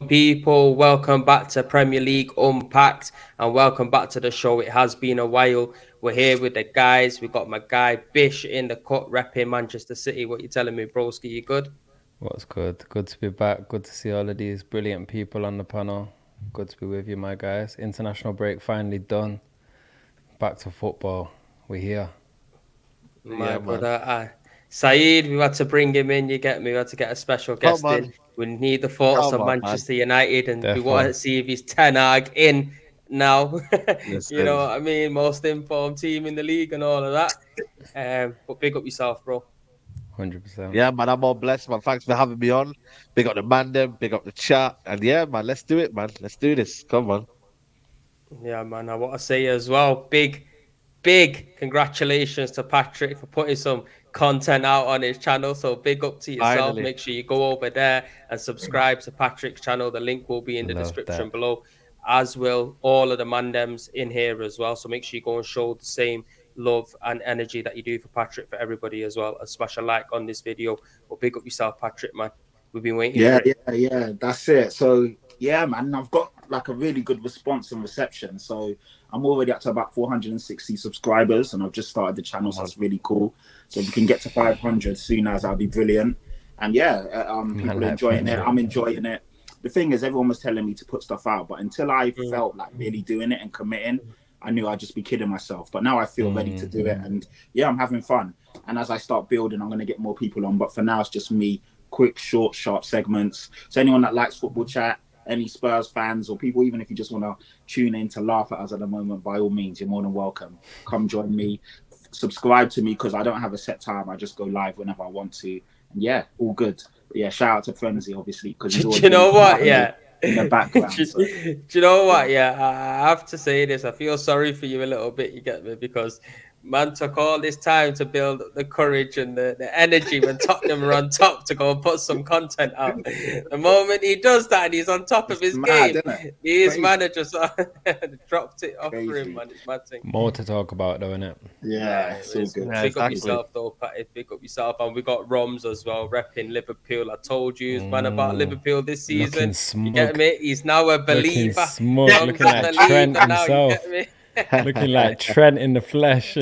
People, welcome back to Premier League Unpacked and welcome back to the show. It has been a while. We're here with the guys. We got my guy Bish in the cut, repping Manchester City. What you telling me, broski? You good? What's good? Good to be back. Good to see all of these brilliant people on the panel. Good to be with you, my guys. International break finally done. Back to football. We're here. My Yeah, brother, man. Saeed, we had to bring him in. You get me? We had to get a special guest Come in. on. We need the thoughts of Come on, Manchester man. United, and we want to Therefore, see if he's Ten Hag in now. You know Listen. what I mean? Most informed team in the league and all of that. But big up yourself, bro. 100%. Yeah, man, I'm all blessed, man. Thanks for having me on. Big up the man, them. Big up the chat. And yeah, man, let's do it, man. Let's do this. Come on. Yeah, man. I want to say as well, big congratulations to Patrick for putting some content out on his channel. So big up to yourself. Finally. Make sure you go over there and subscribe to Patrick's channel. The link will be in the Love description that. below, as will all of the mandems in here as well. So make sure you go and show the same love and energy that you do for Patrick for everybody as well. And smash a like on this video. But big up yourself, Patrick, man. We've been waiting for Yeah, it. yeah, yeah. That's it. So yeah, man, I've got like a really good response and reception. So I'm already up to about 460 subscribers, and I've just started the channel, Come so on. that's really cool. So if we can get to 500 soon as, that'll be brilliant. And yeah, Man, people are like enjoying it. Patrick. I'm enjoying it. The thing is, everyone was telling me to put stuff out, but until I Mm. felt like really doing it and committing, I knew I'd just be kidding myself. But now I feel ready to do it, and yeah, I'm having fun. And as I start building, I'm going to get more people on. But for now, it's just me, quick, short, sharp segments. So anyone that likes football chat, any Spurs fans or people, even if you just want to tune in to laugh at us at the moment, by all means, you're more than welcome. Come join me, subscribe to me because I don't have a set time. I just go live whenever I want to. And yeah, all good. But yeah, shout out to Frenzy, obviously, because he's Do always you been know what? supporting me Yeah. in the background. So Do you know yeah. what? Yeah, I have to say this. I feel sorry for you a little bit. You get me because man took all this time to build up the courage and the energy when Tottenham were on top to go and put some content out. The moment he does that and he's on top of It's his mad, game, isn't it? his Crazy, manager dropped it off for him, crazy. man. It's mad thing. More to talk about, though, innit? Nah, Yeah, it it's all is. good. Yeah, Big up exactly. yourself, though, Patty. Big up yourself. And we got Roms as well, repping Liverpool. I told you, man, about Liverpool this Looking season. You get smug. me? He's now a Looking believer. smug. Roms Looking a like Trent believer now. You get himself. me? Looking like Trent in the flesh.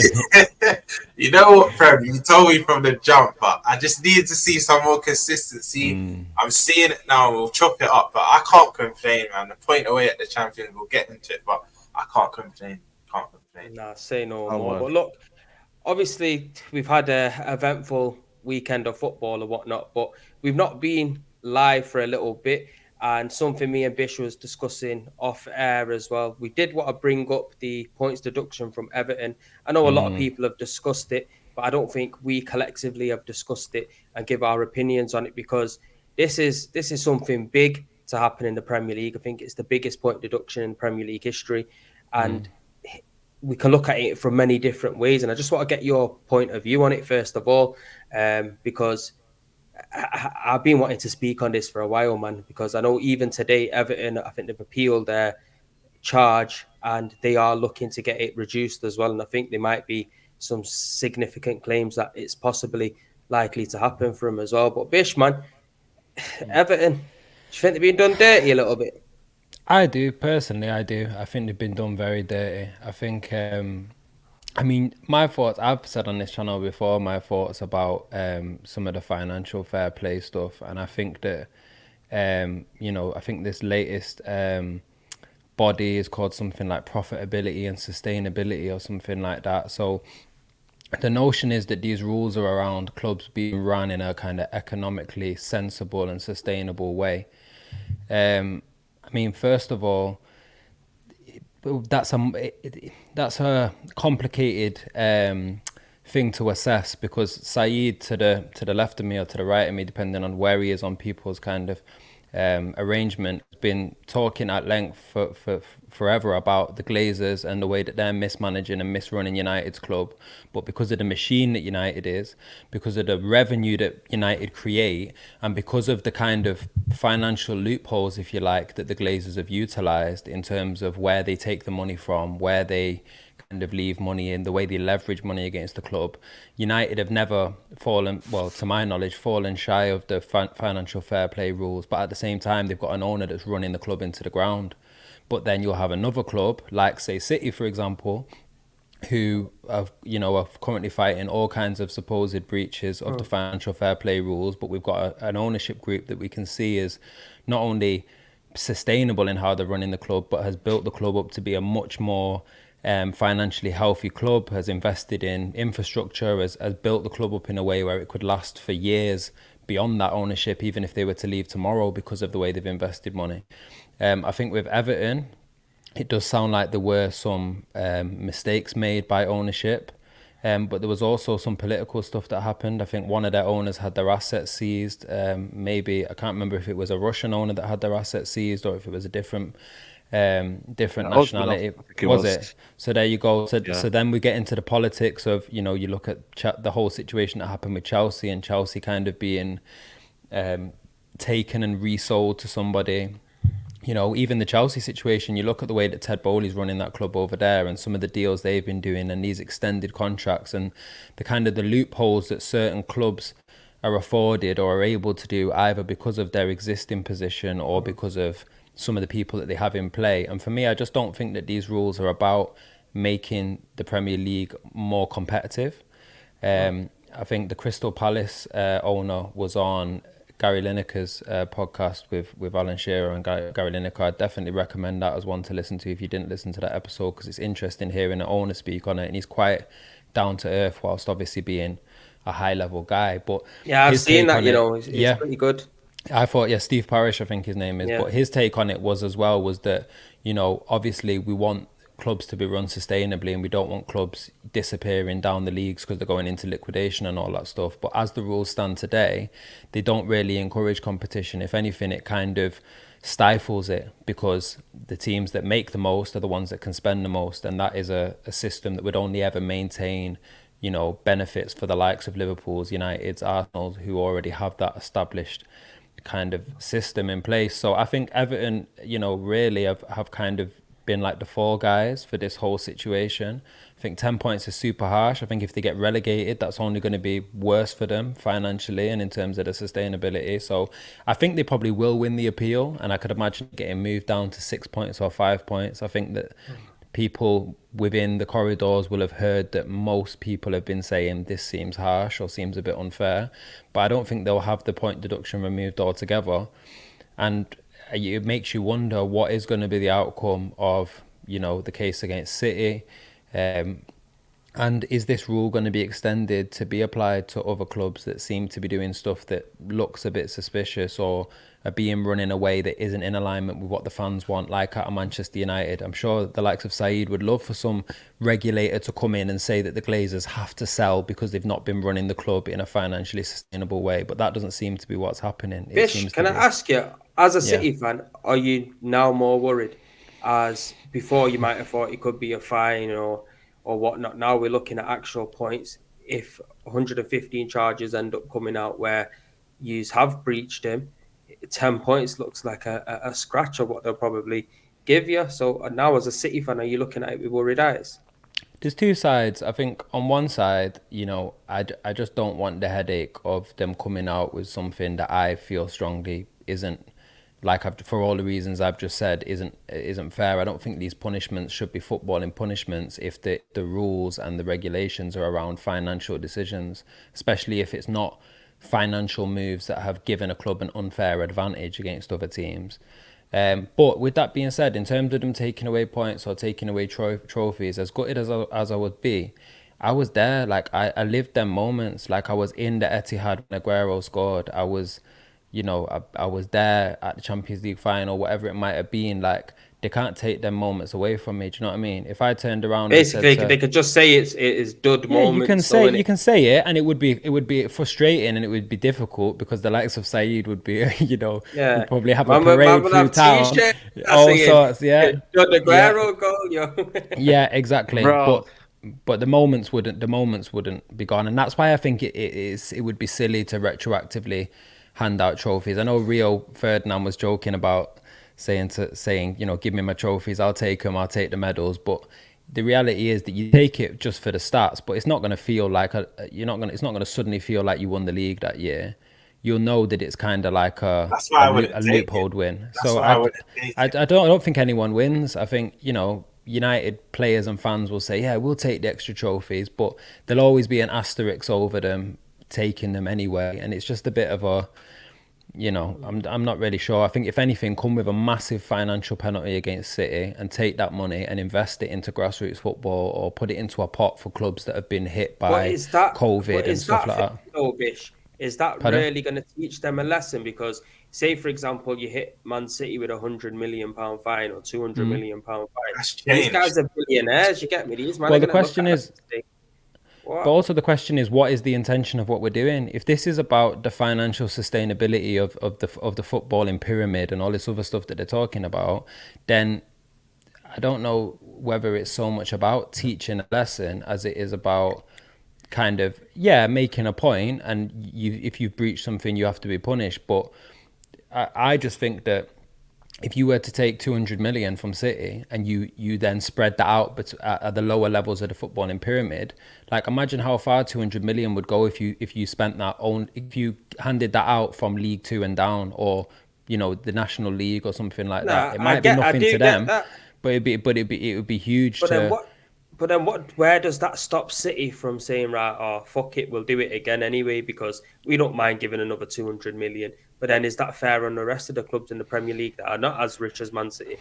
You know what, Prem? You told me from the jump, but I just needed to see some more consistency. I'm seeing it now. We'll chop it up, but I can't complain, man. The point away at the Champions, we'll get into it, but I can't complain. Can't complain. Nah, say no Come more. on. But look, obviously, we've had a eventful weekend of football or whatnot, but we've not been live for a little bit. And something me and Bish was discussing off air as well. We did want to bring up the points deduction from Everton. I know a lot of people have discussed it, but I don't think we collectively have discussed it and give our opinions on it because this is something big to happen in the Premier League. I think it's the biggest point deduction in Premier League history, and we can look at it from many different ways. And I just want to get your point of view on it first of all, because I've been wanting to speak on this for a while, man. Because I know even today, Everton, I think they've appealed their charge and they are looking to get it reduced as well. And I think there might be some significant claims that it's possibly likely to happen for them as well. But Bish, man, Everton, do you think they've been done dirty a little bit? I do, personally, I do. I think they've been done very dirty. I think, I mean, my thoughts, I've said on this channel before, my thoughts about some of the financial fair play stuff. And I think that, I think this latest body is called something like profitability and sustainability or something like that. So the notion is that these rules are around clubs being run in a kind of economically sensible and sustainable way. I mean, first of all, that's a complicated thing to assess because Saeed to the left of me or to the right of me, depending on where he is on people's kind of arrangement, has been talking at length for forever about the Glazers and the way that they're mismanaging and misrunning United's club. But because of the machine that United is, because of the revenue that United create, and because of the kind of financial loopholes, if you like, that the Glazers have utilised in terms of where they take the money from, where they kind of leave money in, the way they leverage money against the club. United have never fallen, well, to my knowledge, fallen shy of the financial fair play rules. But at the same time, they've got an owner that's running the club into the ground. But then you'll have another club, like say City, for example, who are currently fighting all kinds of supposed breaches of the financial fair play rules. But we've got an ownership group that we can see is not only sustainable in how they're running the club, but has built the club up to be a much more financially healthy club, has invested in infrastructure, has built the club up in a way where it could last for years beyond that ownership, even if they were to leave tomorrow, because of the way they've invested money. I think with Everton, it does sound like there were some mistakes made by ownership, but there was also some political stuff that happened. I think one of their owners had their assets seized. Maybe, I can't remember if it was a Russian owner that had their assets seized or if it was a different nationality. Was it? So there you go. So then we get into the politics of, you look at the whole situation that happened with Chelsea, and Chelsea kind of being taken and resold to somebody. Even the Chelsea situation, you look at the way that Ted Bowley's running that club over there and some of the deals they've been doing and these extended contracts and the loopholes that certain clubs are afforded or are able to do, either because of their existing position or because of some of the people that they have in play. And for me, I just don't think that these rules are about making the Premier League more competitive. I think the Crystal Palace owner was on Gary Lineker's podcast with Alan Shearer and Gary Lineker. I'd definitely recommend that as one to listen to if you didn't listen to that episode, because it's interesting hearing an owner speak on it, and he's quite down to earth whilst obviously being a high level guy. But yeah, I've seen that. It's pretty good. I thought, Steve Parish, I think his name is. But his take on it was that obviously we want clubs to be run sustainably, and we don't want clubs disappearing down the leagues because they're going into liquidation and all that stuff. But as the rules stand today, they don't really encourage competition. If anything, it kind of stifles it, because the teams that make the most are the ones that can spend the most, and that is a system that would only ever maintain benefits for the likes of Liverpool's, United's, Arsenal, who already have that established kind of system in place. So I think Everton really have kind of been like the fall guys for this whole situation. I think 10 points is super harsh. I think if they get relegated, that's only going to be worse for them financially and in terms of the sustainability. So I think they probably will win the appeal, and I could imagine getting moved down to 6 points or 5 points. I think that people within the corridors will have heard that most people have been saying this seems harsh or seems a bit unfair, but I don't think they'll have the point deduction removed altogether. And it makes you wonder what is going to be the outcome of the case against City, and is this rule going to be extended to be applied to other clubs that seem to be doing stuff that looks a bit suspicious or are being run in a way that isn't in alignment with what the fans want, like at Manchester United? I'm sure the likes of Saeed would love for some regulator to come in and say that the Glazers have to sell because they've not been running the club in a financially sustainable way, but that doesn't seem to be what's happening. Bish, can I ask you, as a City fan, are you now more worried? As before you might have thought it could be a fine or whatnot. Now we're looking at actual points. If 115 charges end up coming out where you have breached him, 10 points looks like a scratch of what they'll probably give you. So now as a City fan, are you looking at it with worried eyes? There's two sides. I think on one side, I just don't want the headache of them coming out with something that I feel strongly isn't, for all the reasons I've just said, isn't fair. I don't think these punishments should be footballing punishments if the rules and the regulations are around financial decisions, especially if it's not financial moves that have given a club an unfair advantage against other teams. But with that being said, in terms of them taking away points or taking away trophies, as gutted as I would be, I was there. I lived them moments. I was in the Etihad when Aguero scored. I was there at the Champions League final, whatever it might have been. They can't take them moments away from me. Do you know what I mean? If I turned around, basically, they could just say it is dud moments. You can say it, and it would be frustrating and it would be difficult because the likes of Saeed would be, would probably have a parade through town, all sorts. Yeah, Dud Aguero goal, Yeah, exactly. But the moments wouldn't be gone, and that's why I think it would be silly to retroactively hand out trophies. I know Rio Ferdinand was joking about saying, give me my trophies, I'll take them, I'll take the medals. But the reality is that you take it just for the stats, but it's not going to feel like it's not going to suddenly feel like you won the league that year. You'll know that it's kind of like That's why I wouldn't a take loophole it. win. That's So why I wouldn't take it. I don't think anyone wins. I think, you know, United players and fans will say, yeah, we'll take the extra trophies, but there'll always be an asterisk over them taking them anyway, and it's just a bit of a, you know, I'm not really sure. I think if anything, come with a massive financial penalty against City and take that money and invest it into grassroots football or put it into a pot for clubs that have been hit But by is that COVID and stuff like fair, that. though, Bish? Is that Pardon? really going to teach them a lesson? Because say, for example, you hit Man City with £100 million fine or £200 million fine. That's These changed. guys are billionaires. You get me? These men Well, are the going to look question at is, us and think, but what? also the question is, what is the intention of what we're doing? If this is about the financial sustainability of the footballing pyramid and all this other stuff that they're talking about, then I don't know whether it's so much about teaching a lesson as it is about kind of, yeah, making a point, and if you've breached something, you have to be punished. But I just think that if you were to take 200 million from City and you then spread that out at the lower levels of the footballing pyramid, like imagine how far 200 million would go if you spent that if you handed that out from League Two and down, or, you know, the National League or something like that. Nah, It might be I nothing do to get them, that. but it would be huge But then to. what? But then what? Where does that stop City from saying, right, oh fuck it, we'll do it again anyway because we don't mind giving another 200 million. But then is that fair on the rest of the clubs in the Premier League that are not as rich as Man City?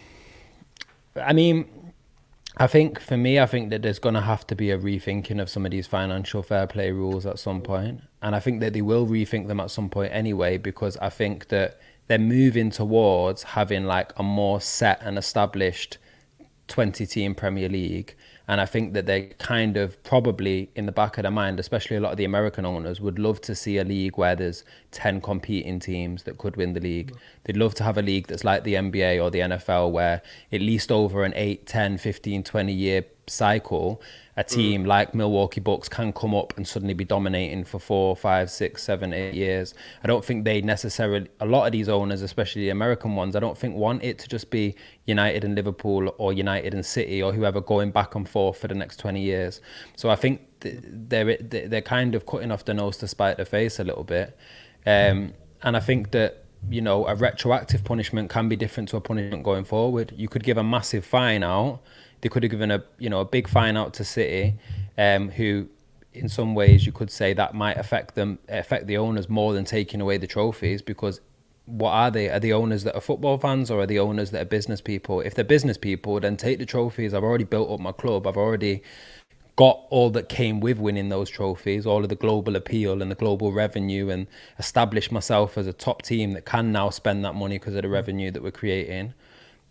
I mean, I think for me, I think that there's going to have to be a rethinking of some of these financial fair play rules at some point. And I think that they will rethink them at some point anyway, because I think that they're moving towards having like a more set and established 20 team Premier League. And I think that they kind of probably in the back of their mind, especially a lot of the American owners, would love to see a league where there's 10 competing teams that could win the league. They'd love to have a league that's like the NBA or the NFL, where at least over an 8, 10, 15, 20-year cycle, a team like Milwaukee Bucks can come up and suddenly be dominating for 4, 5, 6, 7, 8 years. I don't think they necessarily, a lot of these owners, especially the American ones, I don't think want it to just be United and Liverpool or United and City or whoever going back and forth for the next 20 years. So I think they're kind of cutting off the nose to spite the face a little bit. And I think that, you know, a retroactive punishment can be different to a punishment going forward. You could give a massive fine out. They could have given a big fine out to City, who in some ways you could say that might affect the owners more than taking away the trophies, because what are they? Are the owners that are football fans, or are the owners that are business people? If they're business people, then take the trophies. I've already built up my club. I've already got all that came with winning those trophies, all of the global appeal and the global revenue, and established myself as a top team that can now spend that money because of the revenue that we're creating.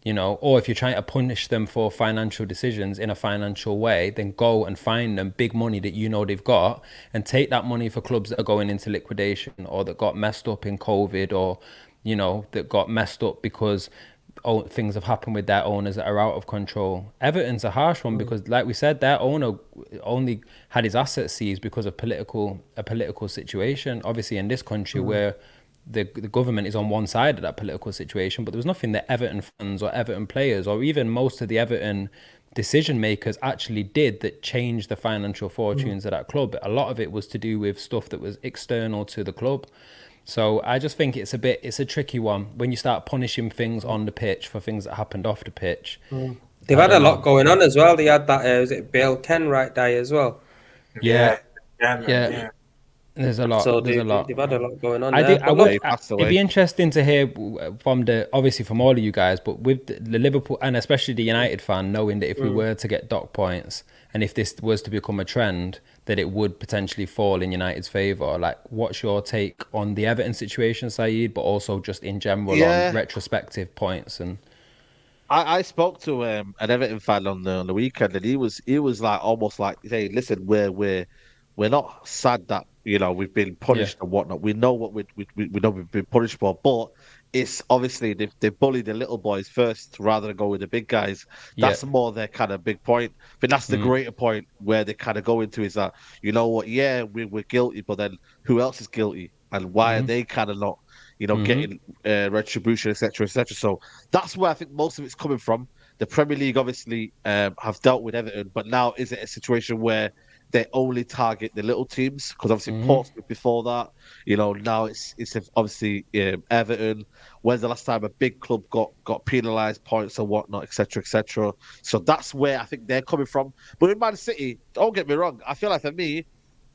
You know, or if you're trying to punish them for financial decisions in a financial way, then go and find them big money that you know they've got and take that money for clubs that are going into liquidation or that got messed up in COVID, or, you know, that got messed up because things have happened with their owners that are out of control. Everton's a harsh one because, like we said, their owner only had his assets seized because of a political situation. Obviously, in this country where the government is on one side of that political situation, but there was nothing that Everton fans or Everton players or even most of the Everton decision makers actually did that changed the financial fortunes of that club. A lot of it was to do with stuff that was external to the club. So I just think it's a tricky one when you start punishing things on the pitch for things that happened off the pitch. They've had a lot going on as well. They had that, was it Bale Kenwright die as well? Yeah. Yeah. There's a lot. So There's a lot. they've had a lot going on I there. did. But look, he passed It'd away. be interesting to hear from obviously from all of you guys, but with the Liverpool and especially the United fan, knowing that if we were to get dock points and if this was to become a trend, that it would potentially fall in United's favour. Like, what's your take on the Everton situation, Saeed, but also just in general on retrospective points? And I spoke to an Everton fan on the weekend, and he was like almost like, hey, listen, we're not sad that, you know, we've been yeah, punished and whatnot. We know what we know we've been punished for, but it's obviously they bullied the little boys first rather than go with the big guys. yeah, That's more their kind of big point. But that's the greater point where they kind of go into is that, you know what, yeah, we're guilty, but then who else is guilty, and why are they kind of not, you know, getting retribution, etc., etc. So that's where I think most of it's coming from. the Premier League obviously have dealt with Everton, but now is it a situation where they only target the little teams? Because obviously Portsmouth before that, now it's obviously Everton. When's the last time a big club got penalised, points and whatnot, etc., etc. So that's where I think they're coming from. But in Man City, don't get me wrong, I feel like for me,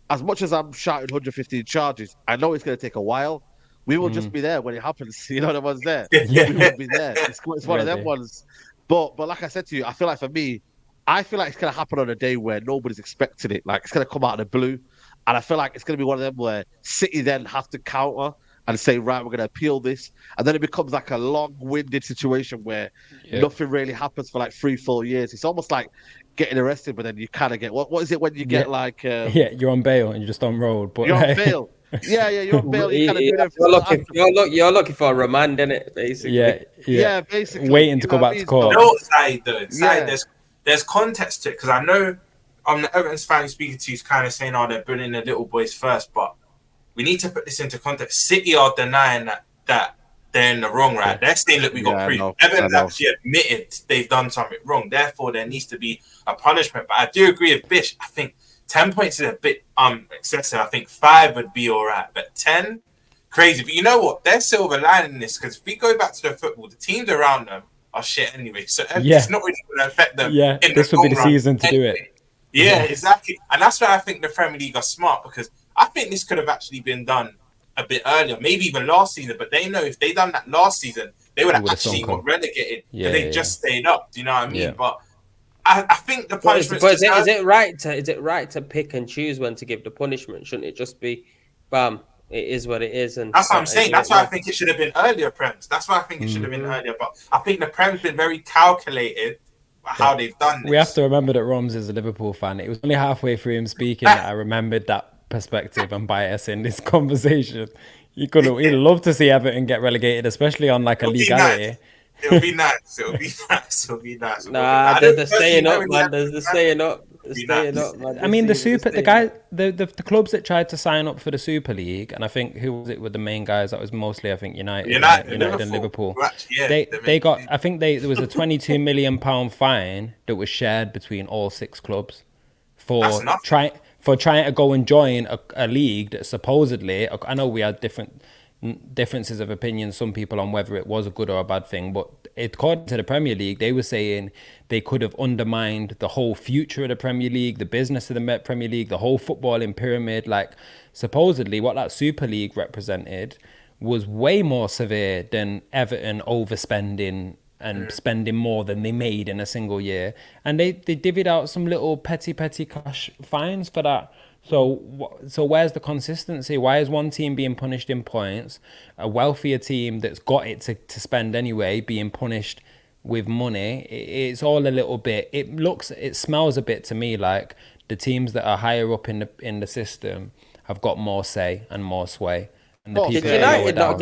as much as I'm shouting 115 charges, I know it's going to take a while. We will just be there when it happens. You know, the one's there. We will be there. It's one of them ones. But like I said to you, I feel like for me, I feel like it's going to happen on a day where nobody's expecting it. Like it's going to come out of the blue. And I feel like it's going to be one of them where City then have to counter and say, right, we're going to appeal this. And then it becomes like a long-winded situation where nothing really happens for like 3-4 years. It's almost like getting arrested, but then you kind of get what is it when you get like you're on bail and you're just on road, but you're on bail. Yeah, you're on bail. You kind of do everything. You're looking for a remand, innit? Basically. Yeah, basically. Waiting to go back to court. No, side though. There's context to it because I know the Everton's fan who's speaking to you is kind of saying, "Oh, they're bringing the little boys first," but we need to put this into context. City are denying that they're in the wrong, right? They're saying, look, we got proof. Everton's actually admitted they've done something wrong. Therefore, there needs to be a punishment. But I do agree with Bish. I think 10 points is a bit excessive. I think 5 would be all right. But 10, crazy. But you know what? They're silver lining this because if we go back to the football, the teams around them are shit anyway. So it's not really going to affect them. Yeah, this would be the season to do it. Yeah, exactly. And that's why I think the Premier League are smart because I think this could have actually been done a bit earlier, maybe even last season. But they know if they done that last season, they would have actually got relegated because they just stayed up. Do you know what I mean? But I think the punishment. But is it right to pick and choose when to give the punishment? Shouldn't it just be, bam? It is what it is, and that's what I'm saying. That's why I think it should have been earlier, Prems. That's why I think it should have been earlier. But I think the Prem's been very calculated. How they've done this. We have to remember that Roms is a Liverpool fan. It was only halfway through him speaking that I remembered that perspective and bias in this conversation. He'd love to see Everton get relegated, especially on like a legality. It'll be nice. It'll be nice. Nah, they're staying up, man. They're staying up. Man. I mean, the clubs that tried to sign up for the Super League, and I think who was it with the main guys? That was mostly, I think, United and Liverpool. They got. I think there was a £22 million fine that was shared between all 6 clubs for trying to go and join a league that supposedly. I know we had differences of opinion, some people, on whether it was a good or a bad thing, but according to the Premier League, they were saying they could have undermined the whole future of the Premier League, the business of the Premier League, the whole footballing pyramid. Like, supposedly what that Super League represented was way more severe than Everton overspending and spending more than they made in a single year, and they divvied out some little petty cash fines for that. So where's the consistency? Why is one team being punished in points, a wealthier team that's got it to spend anyway being punished with money? It's all a little bit. It smells a bit to me like the teams that are higher up in the system have got more say and more sway. Did United not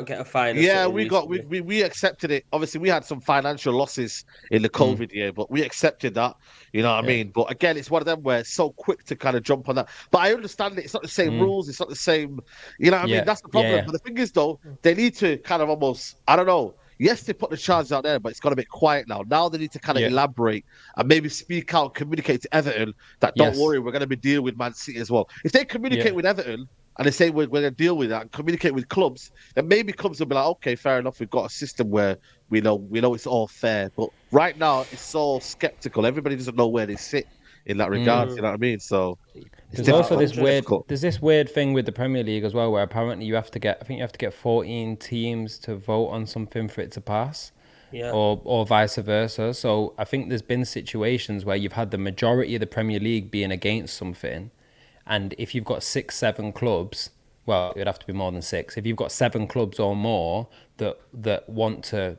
get a fine? Yeah, we accepted it. Obviously, we had some financial losses in the COVID year, but we accepted that. You know what I mean? But again, it's one of them where it's so quick to kind of jump on that. But I understand it. It's not the same rules. It's not the same. You know what I mean? That's the problem. Yeah. But the thing is, though, they need to kind of almost, I don't know. Yes, they put the charges out there, but it's got a bit quiet now. Now they need to kind of elaborate and maybe speak out, communicate to Everton that don't worry, we're going to be dealing with Man City as well. If they communicate with Everton, and they say we're going to deal with that and communicate with clubs, then maybe clubs will be like, okay, fair enough. We've got a system where we know it's all fair. But right now, it's so skeptical. Everybody doesn't know where they sit in that regard. You know what I mean? So there's also this weird thing with the Premier League as well, where apparently you have to get 14 teams to vote on something for it to pass. Yeah. Or vice versa. So I think there's been situations where you've had the majority of the Premier League being against something. And if you've got 6-7 clubs, well, it would have to be more than 6. If you've got 7 clubs or more that want to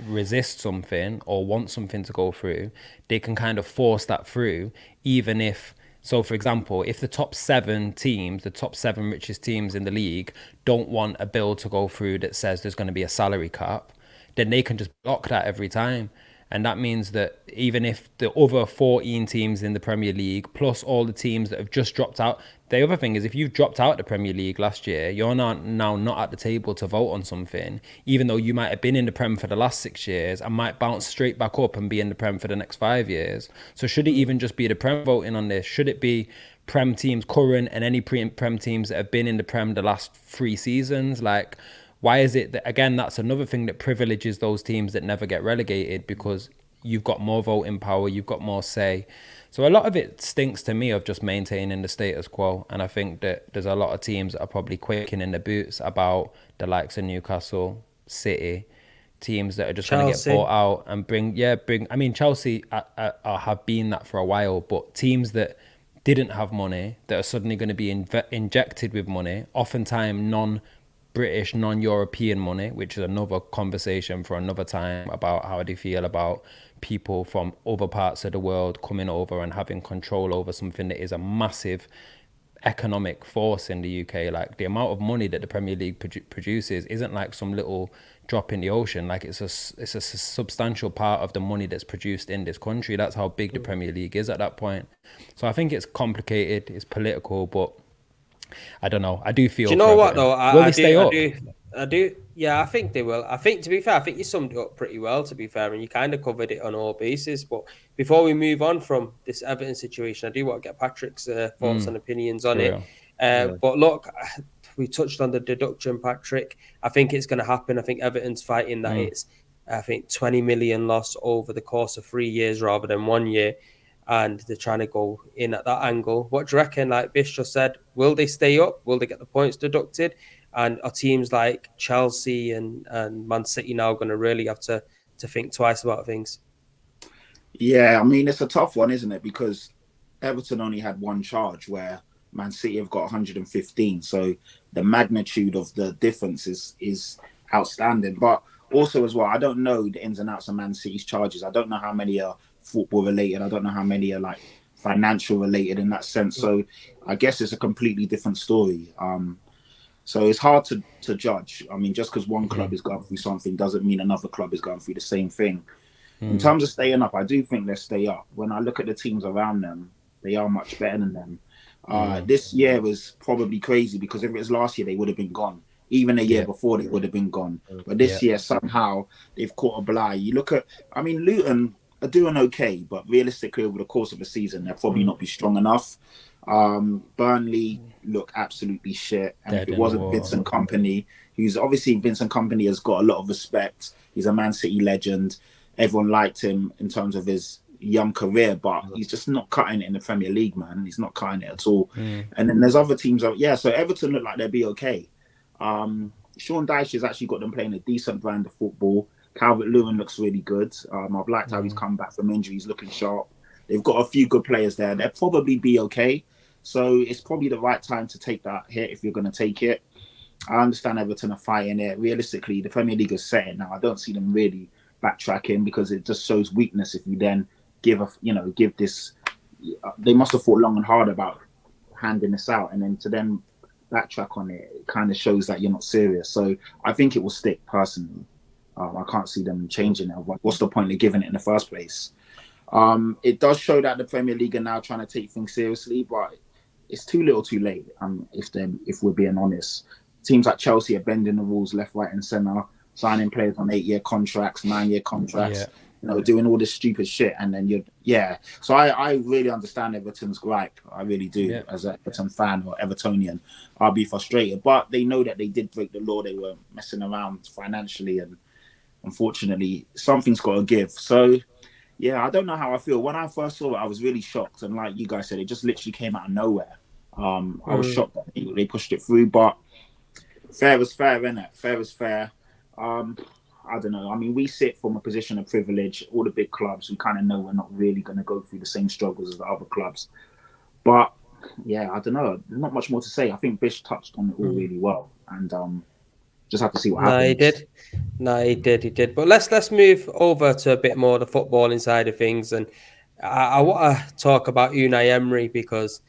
resist something or want something to go through, they can kind of force that through, even if... So, for example, if the top 7 teams, the top 7 richest teams in the league, don't want a bill to go through that says there's going to be a salary cap, then they can just block that every time. And that means that even if the other 14 teams in the Premier League, plus all the teams that have just dropped out, the other thing is, if you've dropped out of the Premier League last year, you're now not at the table to vote on something, even though you might have been in the Prem for the last 6 years and might bounce straight back up and be in the Prem for the next 5 years. So should it even just be the Prem voting on this? Should it be Prem teams current and any Prem teams that have been in the Prem the last 3 seasons? Like, why is it that, again, that's another thing that privileges those teams that never get relegated, because you've got more voting power, you've got more say. So a lot of it stinks to me of just maintaining the status quo. And I think that there's a lot of teams that are probably quaking in the boots about the likes of Newcastle, City, teams that are just going to get bought out and bring. I mean, Chelsea have been that for a while, but teams that didn't have money, that are suddenly going to be injected with money, oftentimes non-British, non-European money, which is another conversation for another time about how they feel about people from other parts of the world coming over and having control over something that is a massive economic force in the UK. Like, the amount of money that the Premier League produces isn't like some little drop in the ocean. Like, it's a substantial part of the money that's produced in this country. That's how big the Premier League is at that point. So I think it's complicated, it's political, but I don't know. I do feel. Do you know what though? Will they stay up? I do. Yeah, I think they will. I think, to be fair, I think you summed it up pretty well, to be fair, and you kind of covered it on all bases. But before we move on from this Everton situation, I do want to get Patrick's thoughts and opinions on it. But look, we touched on the deduction, Patrick. I think it's going to happen. I think Everton's fighting that it's, I think, 20 million loss over the course of 3 years rather than 1 year. And they're trying to go in at that angle. What do you reckon? Like Bish just said, will they stay up? Will they get the points deducted? And are teams like Chelsea and Man City now going to really have to think twice about things? Yeah, I mean, it's a tough one, isn't it? Because Everton only had one charge where Man City have got 115. So the magnitude of the difference is outstanding. But also as well, I don't know the ins and outs of Man City's charges. I don't know how many are football related. I don't know how many are like financial related in that sense. So I guess it's a completely different story. So it's hard to judge. I mean, just because one club is going through something doesn't mean another club is going through the same thing. In terms of staying up, I do think they'll stay up. When I look at the teams around them, they are much better than them. This year was probably crazy because if it was last year, they would have been gone. Even a year before, they would have been gone. But this year, somehow, they've caught a bligh. You look at, I mean, Luton are doing okay, but realistically, over the course of the season, they'll probably not be strong enough. Burnley look absolutely shit. And if it wasn't Vincent Kompany, who's obviously Vincent Kompany has got a lot of respect. He's a Man City legend. Everyone liked him in terms of his young career, but he's just not cutting it in the Premier League, man. He's not cutting it at all. And then there's other teams. So Everton look like they'll be okay. Sean Dyche has actually got them playing a decent brand of football. Calvert-Lewin looks really good. I've liked how he's come back from injury. He's looking sharp. They've got a few good players there. They'll probably be okay. So it's probably the right time to take that hit if you're going to take it. I understand Everton are fighting it. Realistically, the Premier League is set now. I don't see them really backtracking because it just shows weakness if you then give this. They must have thought long and hard about handing this out, and then to then backtrack on it, it kind of shows that you're not serious. So I think it will stick personally. I can't see them changing it. What's the point of giving it in the first place? It does show that the Premier League are now trying to take things seriously, but it's too little too late. If we're being honest, teams like Chelsea are bending the rules left, right and centre, signing players on 8-year contracts, 9-year contracts, doing all this stupid shit. And then So I really understand Everton's gripe. I really do. As an Everton fan or Evertonian, I'll be frustrated. But they know that they did break the law. They were messing around financially, and unfortunately, something's got to give. So, I don't know how I feel. When I first saw it, I was really shocked. And like you guys said, it just literally came out of nowhere. I was shocked that they pushed it through. But fair is fair, innit? Fair is fair. I don't know. I mean, we sit from a position of privilege. All the big clubs, we kind of know we're not really going to go through the same struggles as the other clubs. But, I don't know. There's not much more to say. I think Bish touched on it all really well. And just have to see what happens. He did. But let's move over to a bit more the footballing side of things. And I want to talk about Unai Emery because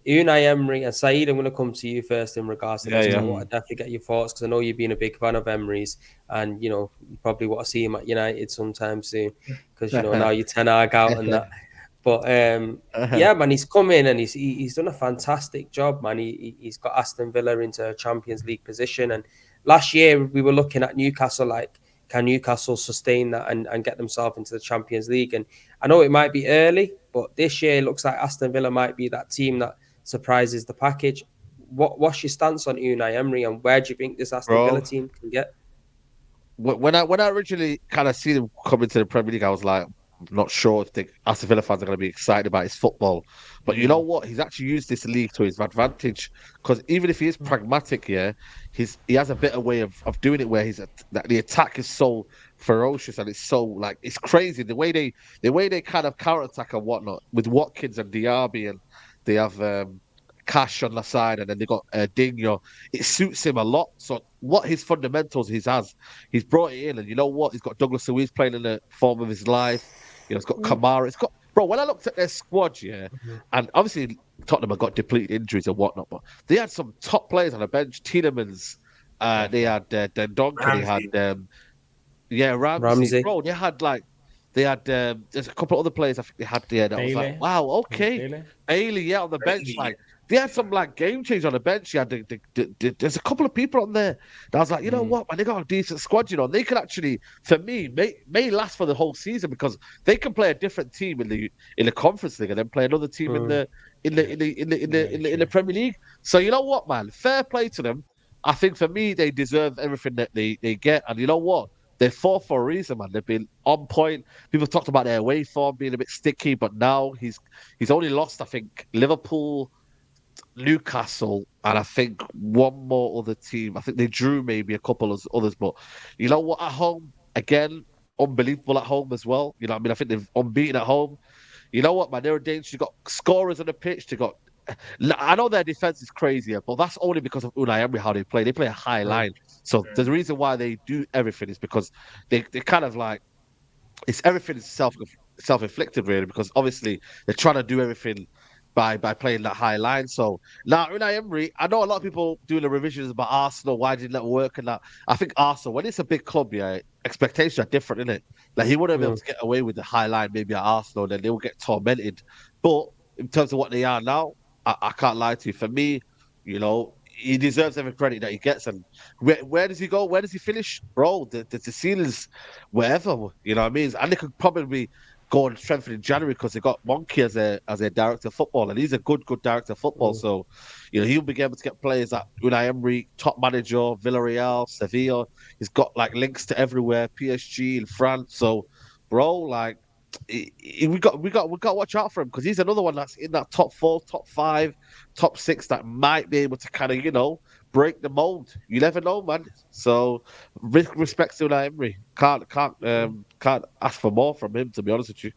Unai Emery and Saeed, I'm going to come to you first in regards to this. I want to definitely get your thoughts because I know you've been a big fan of Emery's, and you probably want to see him at United sometime soon because now you're Ten Hag out and that. But yeah, man, he's come in and he's done a fantastic job, man. He's got Aston Villa into a Champions League position. And last year we were looking at Newcastle, like, can Newcastle sustain that and get themselves into the Champions League? And I know it might be early, but this year it looks like Aston Villa might be that team that surprises the package. What's your stance on Unai Emery, and where do you think this Aston Villa Bro, team can get? when I originally kind of seen him come into the Premier League, I was like, not sure if the Aston Villa fans are going to be excited about his football. But you know what? He's actually used this league to his advantage, because even if he is pragmatic, yeah, he has a better way of doing it where that the attack is so ferocious and it's so like it's crazy the way they kind of counter attack and whatnot with Watkins and Diaby, and they have Cash on the side, and then they got Digno. It suits him a lot. So what his fundamentals he's brought it in, and you know what? He's got Douglas Luiz playing in the form of his life. You know, it's got Kamara. It's got bro. When I looked at their squad, yeah, and obviously Tottenham have got depleted injuries and whatnot, but they had some top players on the bench. Tielemans, they had Dendonka, they Ramsey. had Ramsey. Ramsey. Bro, they had there's a couple of other players I think they had there that was like, Bailey. wow, okay. Bailey. Bailey, yeah, on the bench. Bailey. Like they had some like game change on the bench. You had there's a couple of people on there that I was like, you know what, man, they got a decent squad, you know. They could actually, for me, may last for the whole season, because they can play a different team in the Conference League and then play another team in the Premier League. So you know what, man, fair play to them. I think for me, they deserve everything that they get. And you know what? They're fourth for a reason, man. They've been on point. People talked about their away form being a bit sticky, but now he's only lost, I think, Liverpool, Newcastle, and I think one more other team. I think they drew maybe a couple of others, but you know what? At home, again, unbelievable at home as well. You know what I mean? I think they've unbeaten at home. You know what, man? They're a danger. They got scorers on the pitch. They got. I know their defense is crazier, but that's only because of Unai Emery how they play. They play a high line, so the reason why they do everything is because they kind of like it's everything is self-inflicted really, because obviously they're trying to do everything by playing that high line. So now Unai Emery, I know a lot of people doing the revisions about Arsenal, why didn't that work and that. I think Arsenal, when it's a big club, yeah, expectations are different, isn't it? Like he wouldn't be able to get away with the high line maybe at Arsenal, then they will get tormented. But in terms of what they are now, I can't lie to you. For me, you know, he deserves every credit that he gets. And where does he go? Where does he finish? Bro, the ceiling's wherever, you know what I mean? And they could probably go and strengthen in January because they got Monkey as a director of football, and he's a good director of football. So, you know, he'll be able to get players like Unai Emery, top manager, Villarreal, Sevilla. He's got like links to everywhere, PSG in France. So, bro, like we got to watch out for him, because he's another one that's in that top 4, top 5, top 6 that might be able to kind of, you know, break the mold. You never know, man. So respect to Unai Emery. Can't ask for more from him, to be honest with you.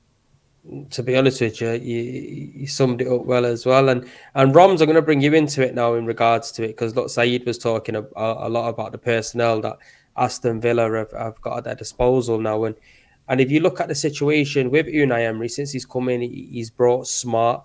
To be honest with you, you summed it up well as well. And Roms, I'm going to bring you into it now in regards to it, because look, Saeed was talking a lot about the personnel that Aston Villa have got at their disposal now. And if you look at the situation with Unai Emery, since he's come in, he's brought Smart.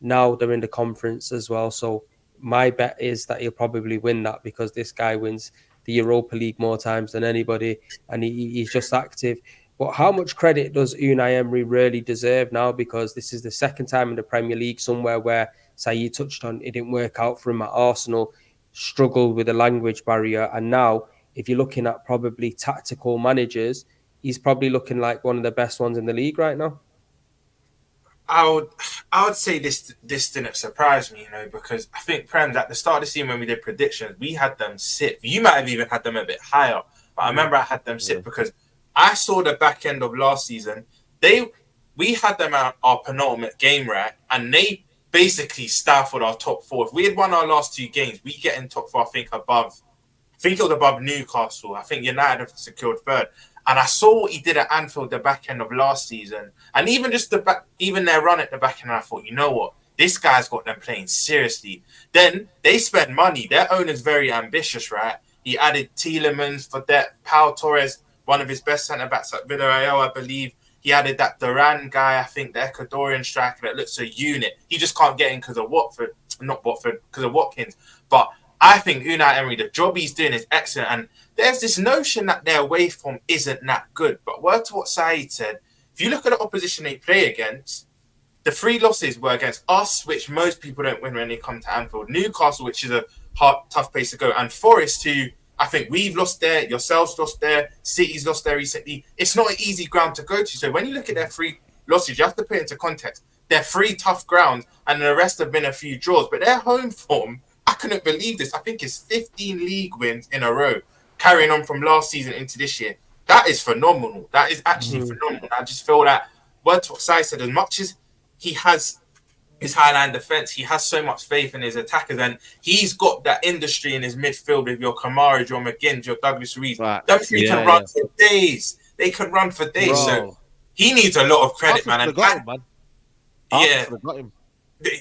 Now they're in the conference as well. So my bet is that he'll probably win that, because this guy wins the Europa League more times than anybody, and he's just active. But how much credit does Unai Emery really deserve now? Because this is the second time in the Premier League somewhere where Saeed touched on it didn't work out for him at Arsenal, struggled with the language barrier. And now, if you're looking at probably tactical managers, he's probably looking like one of the best ones in the league right now. I would say this didn't surprise me, you know, because I think Prem, at the start of the season when we did predictions, we had them sit. You might have even had them a bit higher, but I remember I had them sit because I saw the back end of last season. We had them at our penultimate game, right? And they basically stifled our top 4. If we had won our last 2 games, we get in top 4, I think it was above Newcastle. I think United have secured 3rd. And I saw what he did at Anfield the back end of last season. And even just even their run at the back end, I thought, you know what? This guy's got them playing seriously. Then they spend money. Their owner's very ambitious, right? He added Tielemans for depth. Pau Torres, one of his best centre-backs at Villarreal, I believe. He added that Duran guy, I think, the Ecuadorian striker that looks a unit. He just can't get in because of because of Watkins. But I think Unai Emery, the job he's doing is excellent. And there's this notion that their away form isn't that good. But word to what Saeed said, if you look at the opposition they play against, the 3 losses were against us, which most people don't win when they come to Anfield. Newcastle, which is a hard, tough place to go. And Forest, who I think we've lost there, yourselves lost there, City's lost there recently. It's not an easy ground to go to. So when you look at their 3 losses, you have to put it into context. They're 3 tough grounds, and the rest have been a few draws. But their home form, I couldn't believe this. I think it's 15 league wins in a row, carrying on from last season into this year. That is phenomenal. That is actually phenomenal. I just feel that what Si said, as much as he has his Highland defense, he has so much faith in his attackers, and he's got that industry in his midfield with your Kamara, your McGinn, your Douglas Reed. Right. Them 3 can run for days. They can run for days. Bro. So he needs a lot of credit, man. And got him, man. yeah, Got him.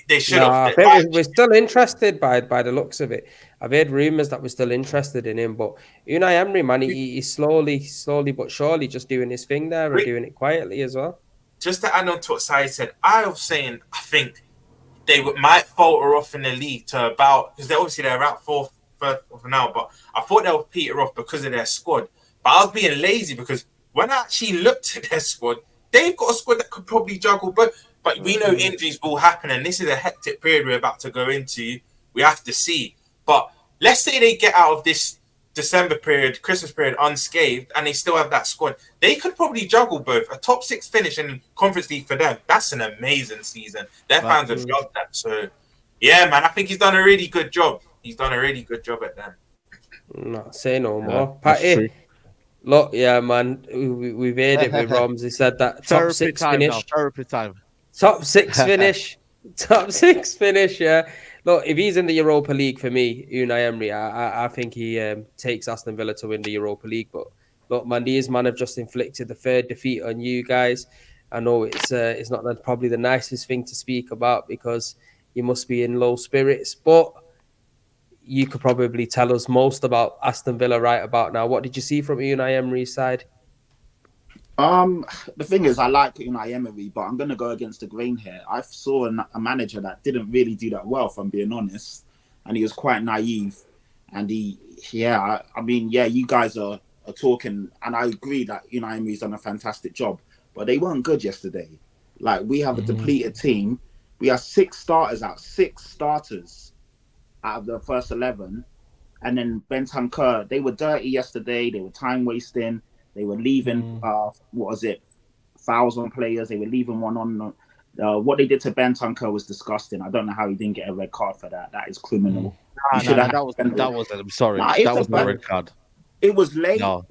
they should No, have. I think we're still interested by the looks of it. I've heard rumours that we're still interested in him, but Unai Emery, man, he's slowly but surely just doing his thing there and doing it quietly as well. Just to add on to what Sai said, I was saying I think they might falter off in the league to about, because they're about fourth for now, but I thought they would peter off because of their squad. But I was being lazy because when I actually looked at their squad, they've got a squad that could probably juggle both. But we know injuries will happen, and this is a hectic period we're about to go into. We have to see. But let's say they get out of this December period, Christmas period unscathed, and they still have that squad. They could probably juggle both. A top 6 finish in Conference League for them, that's an amazing season. Their fans have loved that. So, yeah, man, I think he's done a really good job. He's done a really good job at them. No, say no more. Patty, look, yeah, man, we've heard it with Roms. He said that top 6 finish. Therapy time. Top 6 finish. Top 6 finish, yeah. Look, if he's in the Europa League for me, Unai Emery, I think he takes Aston Villa to win the Europa League. But look, man, these man have just inflicted the 3rd defeat on you guys. I know it's not probably the nicest thing to speak about because you must be in low spirits, but you could probably tell us most about Aston Villa right about now. What did you see from Unai Emery's side? The thing is, I like Unai Emery, but I'm going to go against the grain here. I saw a manager that didn't really do that well, if I'm being honest, and he was quite naive. And you guys are talking, and I agree that Unai Emery's done a fantastic job, but they weren't good yesterday. Like, we have a depleted team. We have 6 starters out of the first 11, and then Bentancur, they were dirty yesterday. They were time wasting. They were leaving, fouls on players. They were leaving one on. What they did to Bentancur was disgusting. I don't know how he didn't get a red card for that. That is criminal. That was. I'm sorry. That was not a red card. It was late. No.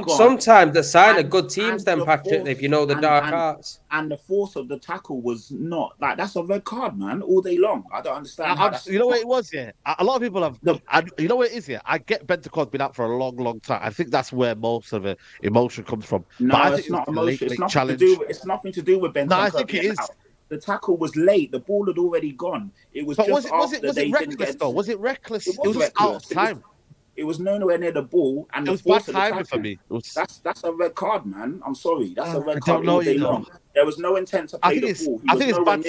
Sometimes the sign of good teams, then, Patrick, if you know the dark arts. And the force of the tackle was not like that's a red card, man, all day long. I don't understand. You know what it was, yeah? A lot of people have. You know what it is, yeah? I get Bentancur's been out for a long, long time. I think that's where most of the emotion comes from. No, but it's not emotion. It's nothing to do with Bentancur. No, I think it is. The tackle was late. The ball had already gone. It was. But was it reckless though? Was it reckless? It was just out of time. It was nowhere near the ball, and it was bad timing for me. That's a red card, man. I'm sorry, that's a red card all day long. There was no intent to play the ball. I think it's bad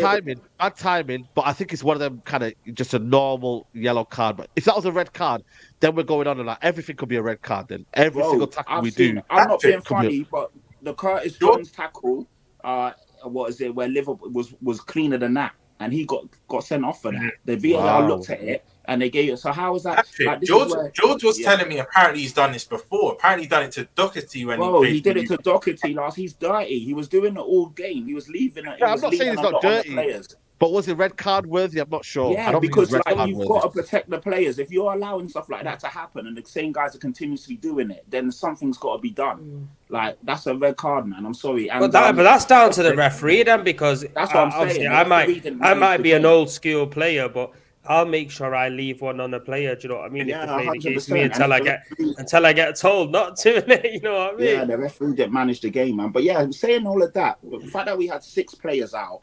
timing. But I think it's one of them kind of just a normal yellow card. But if that was a red card, then we're going on and like everything could be a red card. Then every single tackle we do. I'm not being funny, but the Curtis Jones tackle, where Liverpool was cleaner than that, and he got sent off for that. The VAR looked at it. And they gave it. So how is that? Like, George was telling me apparently he's done this before. Apparently he's done it to Doherty when he did it to Doherty last. He's dirty. He was doing it all game. He was leaving it. I'm not saying he's not dirty. But was it red card worthy? I'm not sure. Yeah, because you've got to protect the players. If you're allowing stuff like that to happen and the same guys are continuously doing it, then something's got to be done. Like, that's a red card, man. I'm sorry. And, but that's down to the referee then, because that's what I'm saying. I might be an old school player, but I'll make sure I leave one on the player. Do you know what I mean? Yeah, if they play against me until I get told not to. You know what I mean? Yeah, the referee didn't manage the game, man. But yeah, saying all of that, the fact that we had 6 players out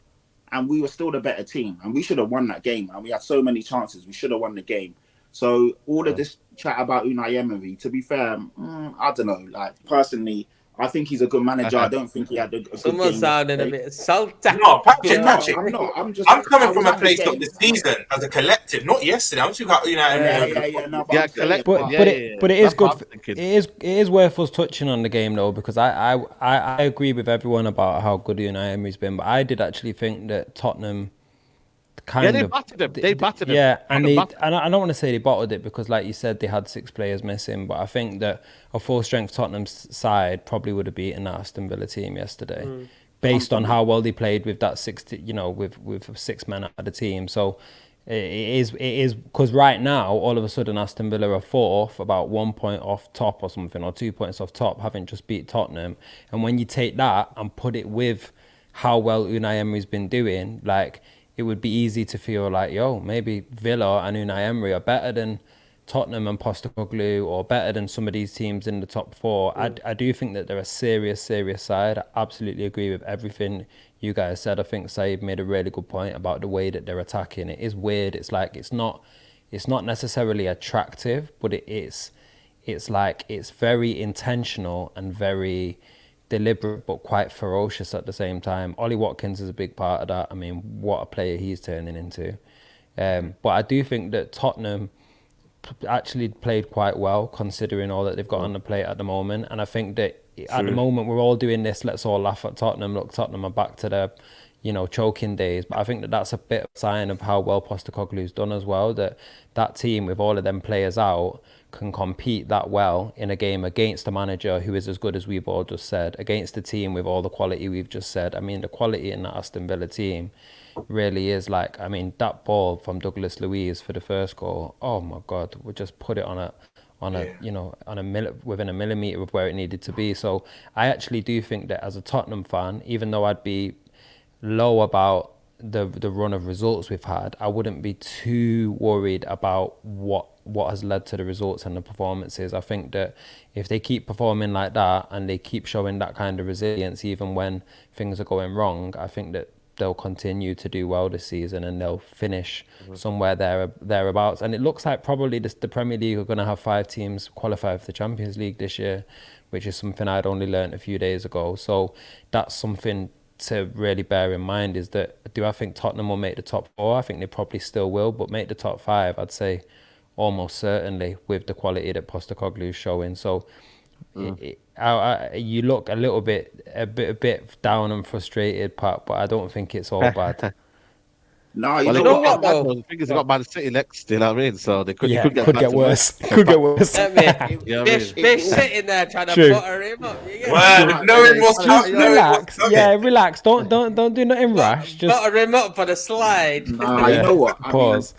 and we were still the better team, and we should have won that game. And we had so many chances, we should have won the game. So all of this chat about Unai Emery, to be fair, I don't know. Like, personally, I think he's a good manager. I don't think he had a good Someone game sounding a yesterday. bit salty. No, Patrick, I'm not. I'm coming I from was a at the place of game. the season as a collective, not yesterday. I'm talking about United. No, but Yeah, I'm saying, collect. But Yeah, but yeah, it yeah. but it is That's what good. I'm thinking. It is worth us touching on the game though, because I agree with everyone about how good Unai Emery's been, but I did actually think that Tottenham Yeah, kind they of battered them. They battered them. yeah, and Tottenham they battered and I don't want to say they bottled it because, like you said, they had 6 players missing, but I think that a full strength Tottenham side probably would have beaten that Aston Villa team yesterday, based on how well they played with that 60, with 6 men out of the team. So it is because right now all of a sudden Aston Villa are 4th, about 1 point off top or something, or 2 points off top, having just beat Tottenham. And when you take that and put it with how well Unai Emery's been doing, like, it would be easy to feel like, yo, maybe Villa and Unai Emery are better than Tottenham and Postecoglou, or better than some of these teams in the top 4. I do think that they're a serious side. I absolutely agree with everything you guys said. I think Saeed made a really good point about the way that they're attacking. It is weird. It's like it's not necessarily attractive, but it's like it's very intentional and very deliberate, but quite ferocious at the same time. Ollie Watkins is a big part of that. I mean, what a player he's turning into. But I do think that Tottenham actually played quite well considering all that they've got on the plate at the moment. And I think that at the moment we're all doing this, let's all laugh at Tottenham. Look, Tottenham are back to their, choking days. But I think that that's a bit of a sign of how well Postecoglou's done as well, that team with all of them players out can compete that well in a game against a manager who is as good as we've all just said, against a team with all the quality we've just said. I mean, the quality in that Aston Villa team really is like, I mean, that ball from Douglas Luiz for the first goal, oh my God, we just put it within a millimetre of where it needed to be. So I actually do think that as a Tottenham fan, even though I'd be low about the run of results we've had, I wouldn't be too worried about what has led to the results and the performances. I think that if they keep performing like that and they keep showing that kind of resilience even when things are going wrong, I think that they'll continue to do well this season and they'll finish somewhere thereabouts. And it looks like probably the Premier League are going to have 5 teams qualify for the Champions League this year, which is something I'd only learned a few days ago. So that's something to really bear in mind, is that, do I think Tottenham will make the top 4? I think they probably still will, but make the top 5, I'd say almost certainly, with the quality that Postecoglou's showing. So you look a bit down and frustrated, Pat, but I don't think it's all bad. No, Well, know got what, bad, though? though. The thing is, they got Man City next. You know what I mean? So they could Could get worse. Could get worse. Let me. Yeah, I mean, Bish sitting there trying to True. butter him up. You get Well, knowing what's Just up, relax. Yeah, relax. Don't do nothing rash. Just butter him up for the slide. Nah, you know what? Pause.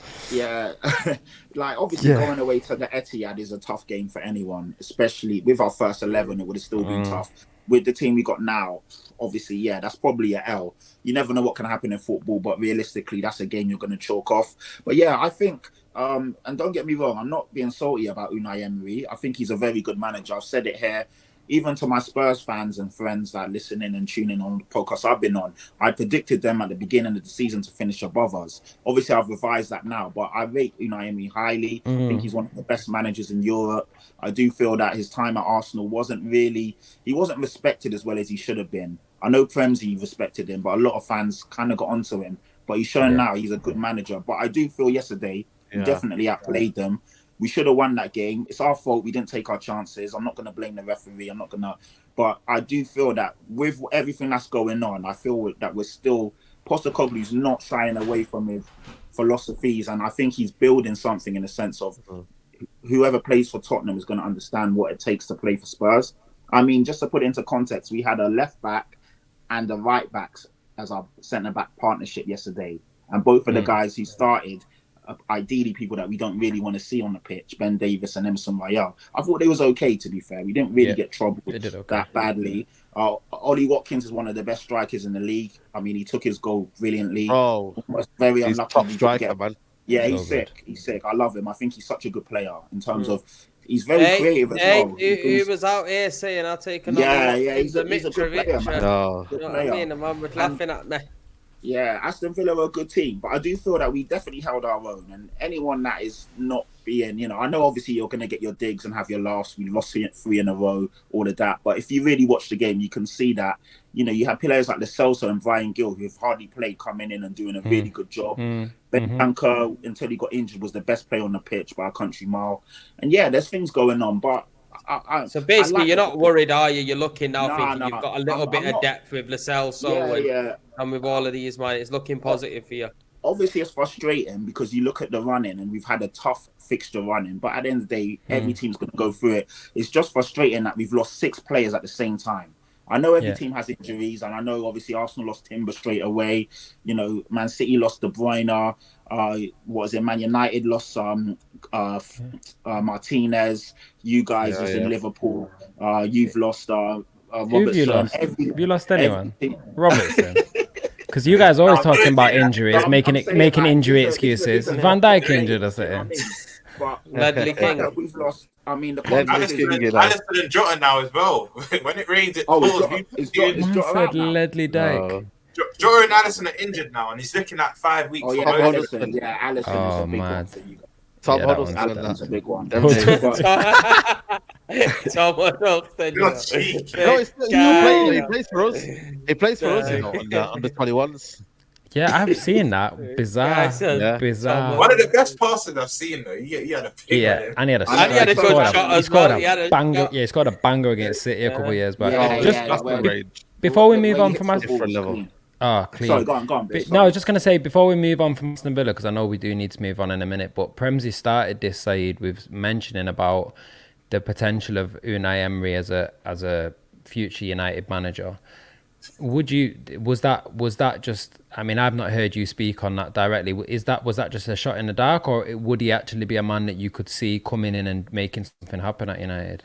Like, obviously going away to the Etihad is a tough game for anyone, especially with our first 11. It would have still been tough. With the team we got now, obviously, that's probably an L. You never know what can happen in football, but realistically, that's a game you're going to chalk off. But I think, and don't get me wrong, I'm not being salty about Unai Emery. I think he's a very good manager. I've said it here. Even to my Spurs fans and friends that listen in and tune in on the podcast I've been on, I predicted them at the beginning of the season to finish above us. Obviously, I've revised that now, but I rate Unai Emery highly. I think he's one of the best managers in Europe. I do feel that his time at Arsenal wasn't respected as well as he should have been. I know Premsy respected him, but a lot of fans kind of got onto him. But he's shown now he's a good manager. But I do feel yesterday, he definitely outplayed them. We should have won that game. It's our fault. We didn't take our chances. I'm not going to blame the referee. But I do feel that with everything that's going on, I feel that we're still, Postecoglou's not shying away from his philosophies. And I think he's building something in the sense of whoever plays for Tottenham is going to understand what it takes to play for Spurs. I mean, just to put it into context, we had a left back and a right back as our centre back partnership yesterday. And both of the guys who started, ideally people that we don't really want to see on the pitch, Ben Davies and Emerson Royale. I thought they was okay, to be fair. We didn't really get troubled that badly. Ollie Watkins is one of the best strikers in the league. I mean, he took his goal brilliantly. Oh, very he's unlucky. top striker, man. Yeah, he's sick. He's sick. I love him. I think he's such a good player in terms of he's very creative as well. He was out here saying, I'll take another he's a good player, man. No. You know what I mean? The man was laughing at me. Yeah, Aston Villa are a good team, but I do feel that we definitely held our own. And anyone that is not being, I know obviously you're going to get your digs and have your laughs. We lost three in a row, all of that. But if you really watch the game, you can see that, you have players like Lo Celso and Brian Gill who have hardly played coming in and doing a really good job. Ben Anker, until he got injured, was the best player on the pitch by a country mile. And yeah, there's things going on, but so basically, like you're not worried, are you? You're looking now, Nah, thinking you've nah. got a little bit I'm of not. depth with Lo Yeah, Celso yeah. and with all of these, man. It's looking positive for you. Obviously, it's frustrating because you look at the running and we've had a tough fixture running, but at the end of the day, every team's going to go through it. It's just frustrating that we've lost 6 players at the same time. I know every team has injuries, and I know obviously Arsenal lost Timber straight away. Man City lost De Bruyne. What was it? Man United lost Martinez. You guys is in Liverpool. You've lost Robertson. Who have you lost? Have you lost anyone? Robertson. Because you guys No, always I'm talking joking. about injuries, I'm making saying, like, injury these are excuses. not Van Dijk great, injured us you know at what I it. mean? But Ledley the fact King. that we've lost, I mean, the Ledley context King, is. Alisson and Jota now as well. When it rains, it pours. Is Jota Man said out now? Ledley Dijk. Jota and Alisson are injured now, and he's looking at 5 weeks. Oh yeah, for both of them. Allison. Yeah, Allison is Oh, a big one mad. for you guys. Tom Yeah, that Huddleston one's and Allison's a that. big one. Them days. Tom Huddleston, You're cheeky. No, it's not. He plays for us. He plays for us, Yeah. under 21s. Yeah, I've seen that. Bizarre. Yeah. Bizarre. One of the best passes I've seen, though. He had a pick on Yeah, him. and he had a, And he had a he scored good a- shot he as scored well. a He had a banger. shot. Yeah, he scored a banger against City a couple of years back. Yeah, Just yeah, That's the range. before we the move way on he from hits the Aston ball is level. clean. clean. Sorry, go on, Bill, No, I was just gonna say before we move on from Aston Villa, because I know we do need to move on in a minute. But Premsy started this, Saeed, with mentioning about the potential of Unai Emery as a future United manager. Was that just, I mean, I've not heard you speak on that directly. Was that just a shot in the dark, or would he actually be a man that you could see coming in and making something happen at United?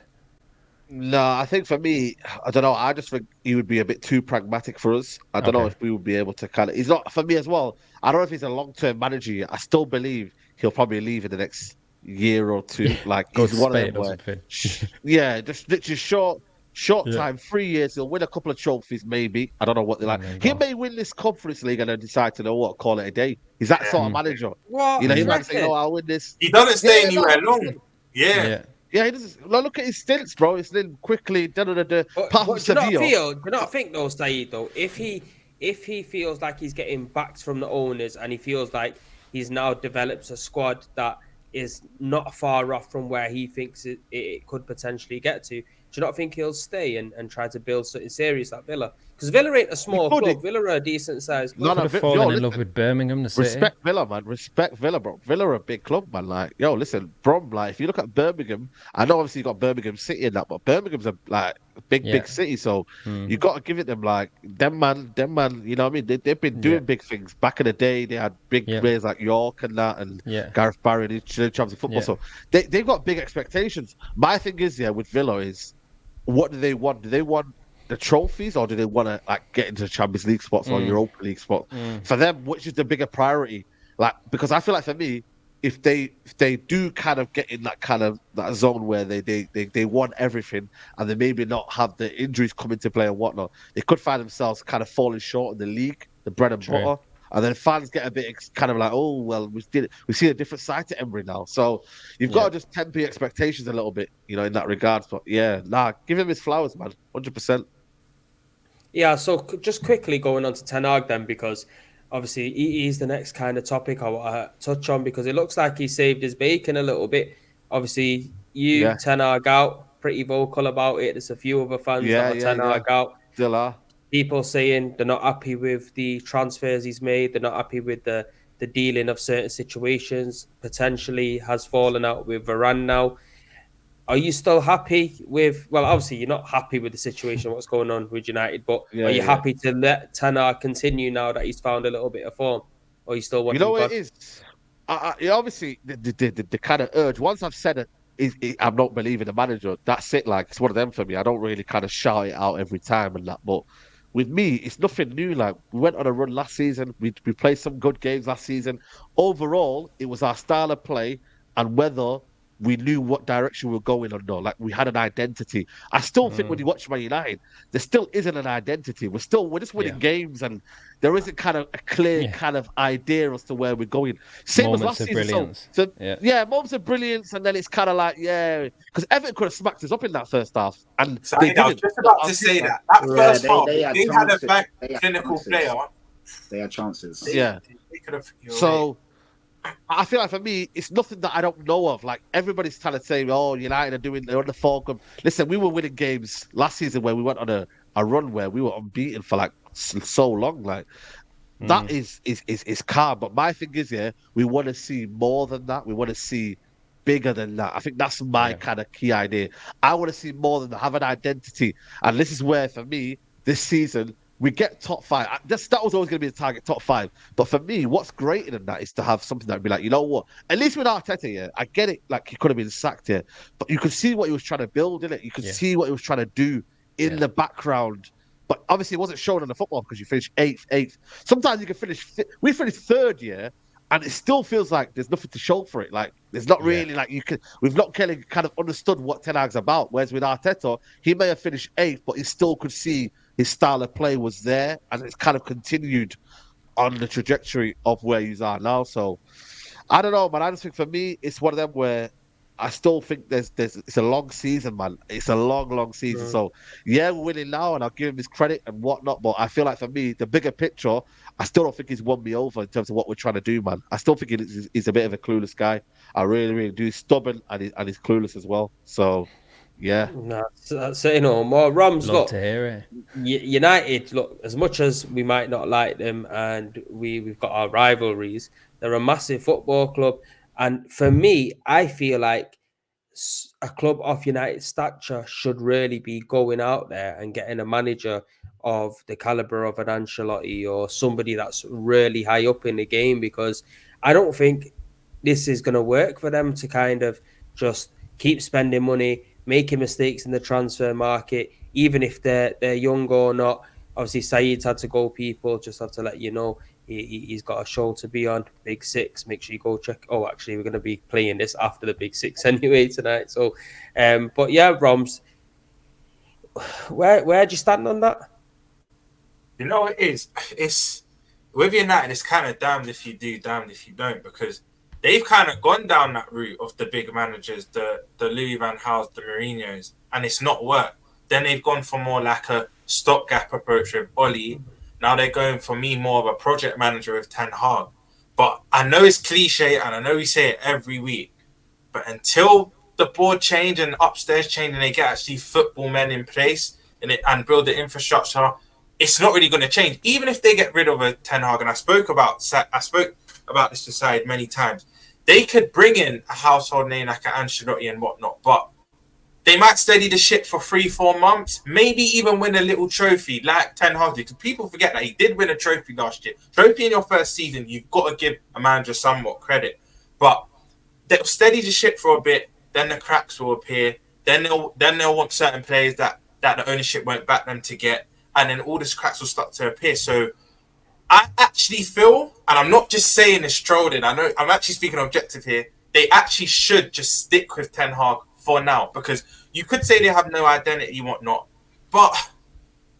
No, I think for me, I don't know. I just think he would be a bit too pragmatic for us. I don't know if we would be able to kind of. He's not for me as well. I don't know if he's a long-term manager yet. I still believe he'll probably leave in the next year or two. Like Go he's to one of Spain them or where, something. yeah, just literally short Yeah. time, 3 years. He'll win a couple of trophies, maybe. I don't know what they like. then He go. may win this Conference League and then decide to know what, call it a day. He's that sort of manager. What? You know, he You might say, reckon? "No, I'll win this." He doesn't stay Yeah, anywhere no, long. Yeah. Yeah, he doesn't. Look at his stints, bro. He's then quickly. But, Apart from do you not Sevilla. do you not think though, Saeed, though, if he feels like he's getting backs from the owners and he feels like he's now developed a squad that is not far off from where he thinks it could potentially get to, do you not think he'll stay and try to build something serious like Villa? Because Villa ain't a small club. Villa are a decent sized club. Could have fallen in love with Birmingham, the city. Respect Villa, man. Respect Villa, bro. Villa are a big club, man. Like, yo, listen, from like, if you look at Birmingham, I know obviously you got Birmingham City in that, but Birmingham's a like big city, so you got to give it them like them man. You know what I mean? They've been doing big things back in the day. They had big players like York and that, and Gareth Barry, and champions of football. So they've got big expectations. My thing is, with Villa is, what do they want? Do they want the trophies, or do they want to like get into the Champions League spots or Europa League spots? For them, which is the bigger priority? Like, because I feel like for me, if they do kind of get in that zone where they want everything and they maybe not have the injuries come into play and whatnot, they could find themselves kind of falling short in the league, the bread and butter. And then fans get a bit kind of like, oh, well, we've seen a different side to Emery now. So you've got to just temper your expectations a little bit, in that regard. But give him his flowers, man, 100%. Yeah, so just quickly going on to Ten Hag then, because obviously he's the next kind of topic I want to touch on, because it looks like he saved his bacon a little bit. Obviously, Ten Hag out, pretty vocal about it. There's a few other fans that are Ten Hag out. Still are. People saying they're not happy with the transfers he's made. They're not happy with the dealing of certain situations. Potentially has fallen out with Varane now. Are you still happy with? Well, obviously you're not happy with the situation, what's going on with United, but are you happy to let Ten Hag continue now that he's found a little bit of form, or you still want? You know what it is? Obviously, the kind of urge. Once I've said it, I'm not believing the manager. That's it. Like, it's one of them for me. I don't really kind of shout it out every time and that, but with me, it's nothing new. Like, we went on a run last season. We played some good games last season. Overall, it was our style of play and whether we knew what direction we were going under. Like we had an identity. I still think when you watch Man United, there still isn't an identity. We're just winning games, and there isn't kind of a clear Yeah. kind of idea as to where we're going. Same as Moments last of season. brilliance. So Yeah. yeah, moments of brilliance, and then it's kind of like because Everton could have smacked us up in that first half, and So they I was didn't. just But about I'll to give say that. that Yeah, first half, they if had they had a chances. back They had clinical chances. player, They had chances. Yeah. they could have. So I feel like for me, it's nothing that I don't know of. Like everybody's trying to say, "Oh, United they're on the form." Listen, we were winning games last season where we went on a run where we were unbeaten for like so long. Like that is calm. But my thing is, yeah, we want to see more than that. We want to see bigger than that. I think that's my Yeah. kind of key idea. I want to see more than that, have an identity. And this is where, for me, this season, we get top five. That was always going to be the target, top five. But for me, what's greater than that is to have something that would be like, you know what? At least with Arteta, yeah, I get it. Like he could have been sacked here, but you could see what he was trying to build in it. You could see what he was trying to do in the background. But obviously, it wasn't shown on the football because you finished eighth. Sometimes you can finish. We finished third year, and it still feels like there's nothing to show for it. Like there's not really like you can. We've not kind of understood what Ten Hag's about. Whereas with Arteta, he may have finished eighth, but he still could see his style of play was there, and it's kind of continued on the trajectory of where you are now. So I don't know, man. I just think for me, it's one of them where I still think there's it's a long season, man. It's a long season. So yeah, we're winning now, and I'll give him his credit and whatnot. But I feel like for me, the bigger picture, I still don't think he's won me over in terms of what we're trying to do, man. I still think he's a bit of a clueless guy. I really do. He's stubborn and he's clueless as well. So yeah. That's saying no more. Roms, Love look, to hear it. United, look, as much as we might not like them and we've got our rivalries, they're a massive football club. And for me, I feel like a club of United stature should really be going out there and getting a manager of the caliber of an Ancelotti or somebody that's really high up in the game, because I don't think this is going to work for them to kind of just keep spending money, making mistakes in the transfer market, even if they're young or not. Obviously, Saeed's had to go. People just have to let you know he's got a show to be on. Big Six. Make sure you go check. Oh, actually, we're going to be playing this after the Big Six anyway tonight. So, but yeah, Roms, where do you stand on that? You know what it is? It's with United, it's kind of damned if you do, damned if you don't, because they've kind of gone down that route of the big managers, the Louis Van Gaals, the Mourinho's, and it's not worked. Then they've gone for more like a stopgap approach with Oli. Now they're going for me more of a project manager with Ten Hag. But I know it's cliche, and I know we say it every week, but until the board change and upstairs change and they get actually football men in place and build the infrastructure, it's not really going to change. Even if they get rid of a Ten Hag, and I spoke about this to Said many times, they could bring in a household name like an Ancelotti and whatnot, but they might steady the ship for 3-4 months, maybe even win a little trophy like Ten Hag did. Because people forget that he did win a trophy last year. Trophy in your first season, you've got to give a manager somewhat credit. But they'll steady the ship for a bit, then the cracks will appear. Then they'll want certain players that the ownership won't back them to get, and then all these cracks will start to appear. So I actually feel, and I'm not just saying this trolling, I know I'm actually speaking objective here, they actually should just stick with Ten Hag for now, because you could say they have no identity and whatnot, but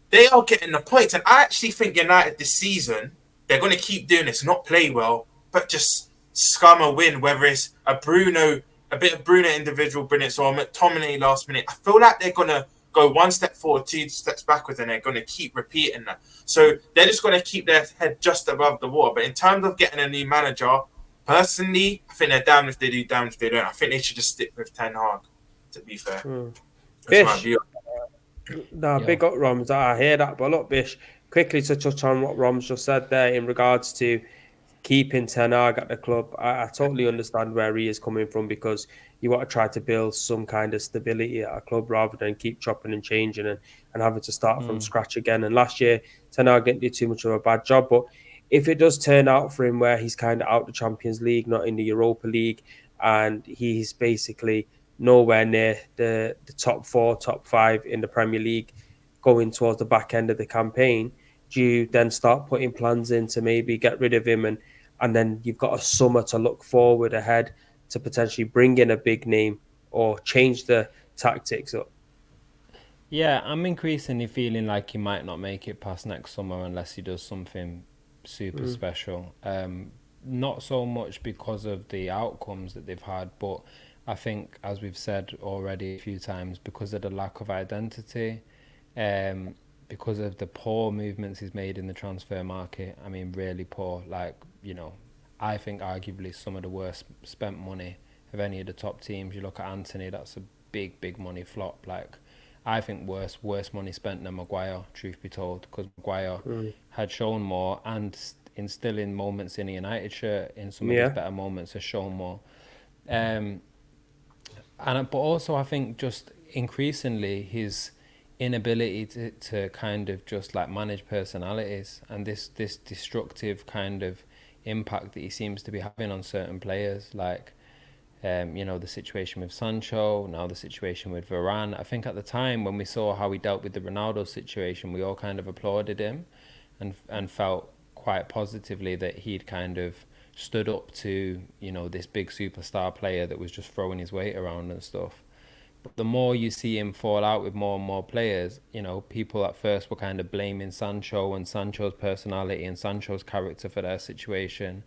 they are getting the points. And I actually think United this season, they're going to keep doing this, not play well, but just scum a win, whether it's a bit of Bruno individual brilliance or a McTominay last minute. I feel like they're going to go one step forward, 2 steps backwards, and they're going to keep repeating that. So they're just going to keep their head just above the water. But in terms of getting a new manager, personally, I think they're damned if they do, damned if they don't. I think they should just stick with Ten Hag, to be fair. That's my view. Big up Roms. I hear that. But look, Bish, quickly to touch on what Roms just said there in regards to keeping Ten Hag at the club. I totally understand where he is coming from, because you want to try to build some kind of stability at a club rather than keep chopping and changing and having to start from scratch again. And last year, Ten Hag didn't do too much of a bad job. But if it does turn out for him where he's kind of out the Champions League, not in the Europa League, and he's basically nowhere near the top 4, top 5 in the Premier League going towards the back end of the campaign, do you then start putting plans in to maybe get rid of him, and then you've got a summer to look forward ahead to potentially bring in a big name or change the tactics up? Yeah, I'm increasingly feeling like he might not make it past next summer unless he does something super special. Not so much because of the outcomes that they've had, but I think, as we've said already a few times, because of the lack of identity, because of the poor movements he's made in the transfer market. I mean, really poor. Like, I think arguably some of the worst spent money of any of the top teams. You look at Anthony, that's a big money flop. Like, I think worse money spent than Maguire, truth be told, because Maguire had shown more and still in moments in a United shirt, in some of his better moments, has shown more. But also I think just increasingly his inability to kind of just like manage personalities and this destructive kind of impact that he seems to be having on certain players, like the situation with Sancho, now the situation with Varane. I think at the time when we saw how he dealt with the Ronaldo situation, we all kind of applauded him and felt quite positively that he'd kind of stood up to, this big superstar player that was just throwing his weight around and stuff. But the more you see him fall out with more and more players, people at first were kind of blaming Sancho and Sancho's personality and Sancho's character for their situation.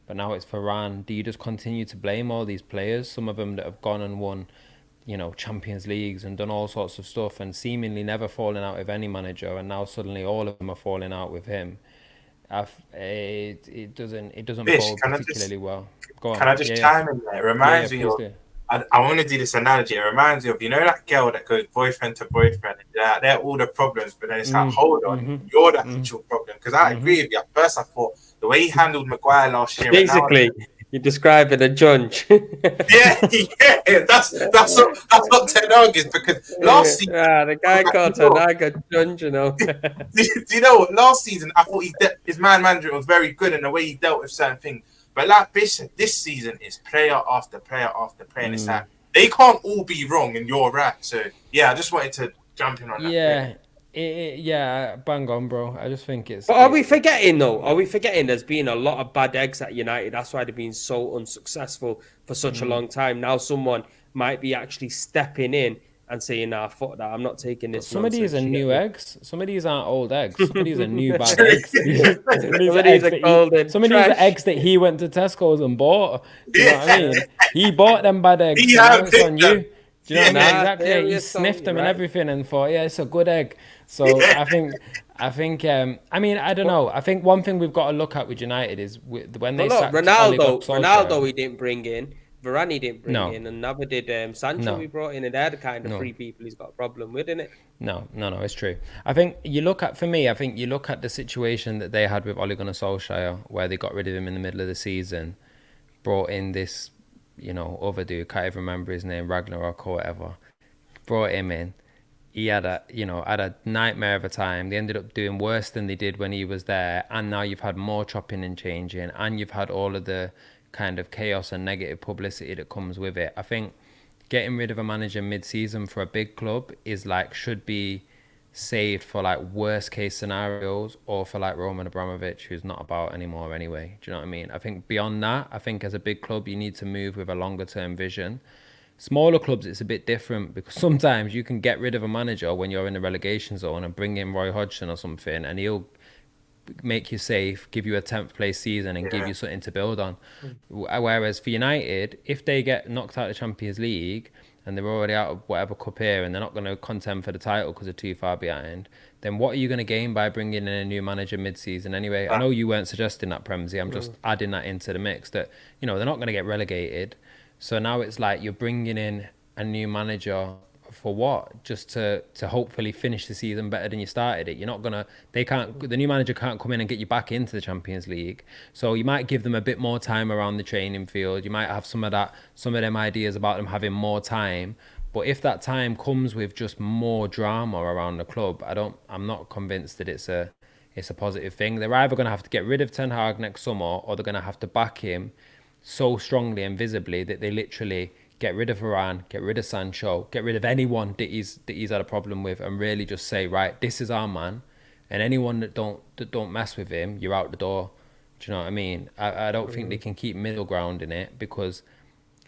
But now it's Varane. Do you just continue to blame all these players, some of them that have gone and won, Champions Leagues and done all sorts of stuff and seemingly never fallen out with any manager, and now suddenly all of them are falling out with him? It doesn't Bish, bode particularly well. Go on. Can I just chime in there? It reminds me of, I want to do this analogy. It reminds me of, that girl that goes boyfriend to boyfriend. And they're all the problems, but then it's like, hold on, you're the actual problem. Because I agree with you. At first, I thought the way he handled Maguire last year. Basically, you're describing a judge. yeah, that's what Ten Hag is, because last season, the guy called Ten Hag a judge, do you know what? Last season, I thought his man management was very good in the way he dealt with certain things. But like Bish said, this season is player after player after player, and it's like they can't all be wrong, and you're right. So yeah, I just wanted to jump in on that. Yeah, bang on, bro. I just think it's. But are we forgetting though? Are we forgetting there's been a lot of bad eggs at United? That's why they've been so unsuccessful for such a long time. Now someone might be actually stepping in and saying, "Nah, fuck that. I'm not taking this." Some of these are new eggs. Some of these aren't old eggs. Some of these are new bad eggs. Some of these are eggs that he went to Tesco's and bought. Do you know what I mean? He bought them bad eggs. It's on you. Do you know what I mean? Exactly. He sniffed them and everything and thought, yeah, it's a good egg. So I think, I don't know. I think one thing we've got to look at with United is when they sacked Ronaldo, he didn't bring in. Varane he didn't bring in, and never did Sancho. We brought in, and they're the kind of three people he's got a problem with, isn't it? No, it's true. I think you look at the situation that they had with Ole Gunnar Solskjaer, where they got rid of him in the middle of the season, brought in this, other dude, can't even remember his name, Ragnarok or whatever, brought him in. He had a nightmare of a time. They ended up doing worse than they did when he was there, and now you've had more chopping and changing, and you've had all of the kind of chaos and negative publicity that comes with it. I think getting rid of a manager mid-season for a big club should be saved for worst case scenarios, or for Roman Abramovich, who's not about anymore anyway. Do you know what I mean? I think beyond that, I think as a big club you need to move with a longer term vision. Smaller clubs, it's a bit different, because sometimes you can get rid of a manager when you're in the relegation zone and bring in Roy Hodgson or something, and he'll make you safe, give you a 10th place season and give you something to build on. Whereas for United, if they get knocked out of the Champions League and they're already out of whatever cup here and they're not going to contend for the title because they're too far behind, then what are you going to gain by bringing in a new manager mid-season anyway? I know you weren't suggesting that, Premsy. I'm just adding that into the mix, that they're not going to get relegated. So now it's like you're bringing in a new manager for what? Just to hopefully finish the season better than you started it. The new manager can't come in and get you back into the Champions League. So you might give them a bit more time around the training field. You might have some of them ideas about them having more time. But if that time comes with just more drama around the club, I'm not convinced that it's a positive thing. They're either going to have to get rid of Ten Hag next summer, or they're going to have to back him so strongly and visibly that they literally get rid of Varane, get rid of Sancho, get rid of anyone that he's had a problem with, and really just say, right, this is our man, and anyone that don't mess with him, you're out the door. Do you know what I mean? I don't think they can keep middle ground in it, because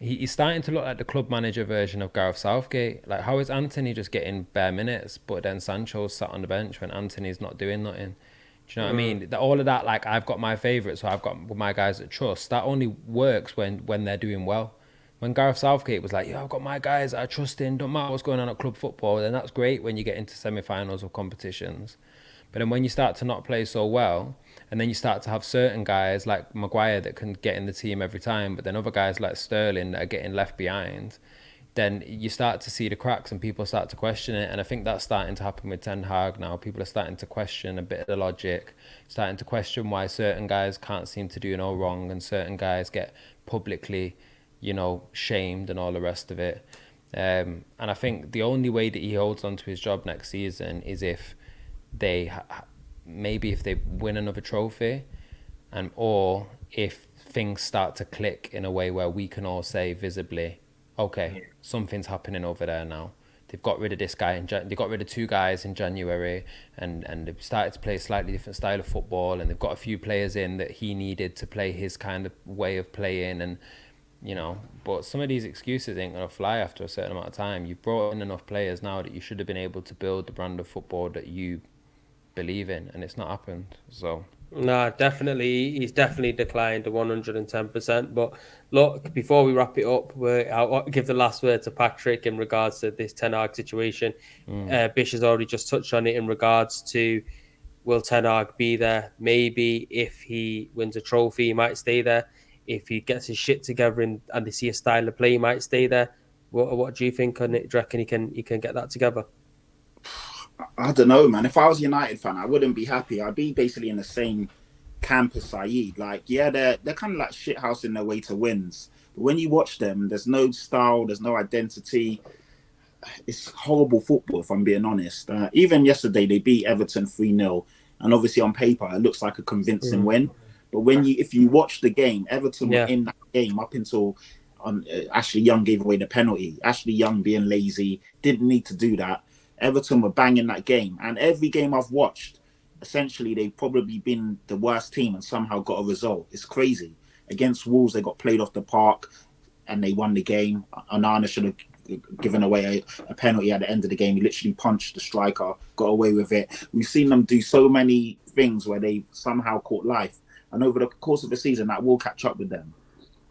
he's starting to look like the club manager version of Gareth Southgate. Like, how is Anthony just getting bare minutes, but then Sancho's sat on the bench when Anthony's not doing nothing? Do you know what I mean? All of that, like, I've got my favourites, so I've got my guys that trust. That only works when they're doing well. When Gareth Southgate was like, yeah, I've got my guys that I trust in, don't matter what's going on at club football, then that's great when you get into semi-finals of competitions. But then when you start to not play so well, and then you start to have certain guys like Maguire that can get in the team every time, but then other guys like Sterling that are getting left behind, then you start to see the cracks and people start to question it. And I think that's starting to happen with Ten Hag now. People are starting to question a bit of the logic, starting to question why certain guys can't seem to do no wrong and certain guys get publicly, shamed and all the rest of it. And I think the only way that he holds on to his job next season is if they maybe if they win another trophy, or if things start to click in a way where we can all say visibly, okay, something's happening over there now. They've got rid of this guy, they got rid of 2 guys in January, and they've started to play a slightly different style of football, and they've got a few players in that he needed to play his kind of way of playing, and but some of these excuses ain't gonna fly after a certain amount of time. You've brought in enough players now that you should have been able to build the brand of football that you believe in, and it's not happened. So nah, definitely, he's definitely declined to 110%. But look, before we wrap it up, I'll give the last word to Patrick in regards to this Ten Hag situation. Bish has already just touched on it in regards to, will Ten Hag be there? Maybe if he wins a trophy, he might stay there. If he gets his shit together and they see a style of play, he might stay there. What do you think? Do you reckon he can get that together? I don't know, man. If I was a United fan, I wouldn't be happy. I'd be basically in the same camp as Saeed. Like, yeah, they're kind of like shithousing their way to wins. But when you watch them, there's no style, there's no identity. It's horrible football, if I'm being honest. Even yesterday, they beat Everton 3-0. And obviously on paper, it looks like a convincing win. But if you watch the game, Everton were in that game up until Ashley Young gave away the penalty. Ashley Young being lazy, didn't need to do that. Everton were banging that game. And every game I've watched, essentially, they've probably been the worst team and somehow got a result. It's crazy. Against Wolves, they got played off the park and they won the game. Onana should have given away a penalty at the end of the game. He literally punched the striker, got away with it. We've seen them do so many things where they somehow caught life. And over the course of the season, that will catch up with them.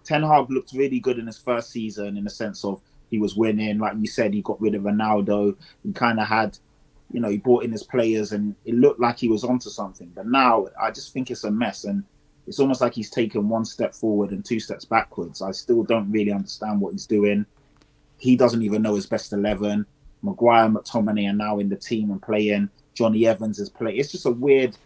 Ten Hag looked really good in his first season in the sense of he was winning. Like you said, he got rid of Ronaldo. He kind of had, he brought in his players and it looked like he was onto something. But now I just think it's a mess. And it's almost like he's taken 1 step forward and 2 steps backwards. I still don't really understand what he's doing. He doesn't even know his best 11. Maguire, McTominay are now in the team and playing. Johnny Evans is playing. It's just a weird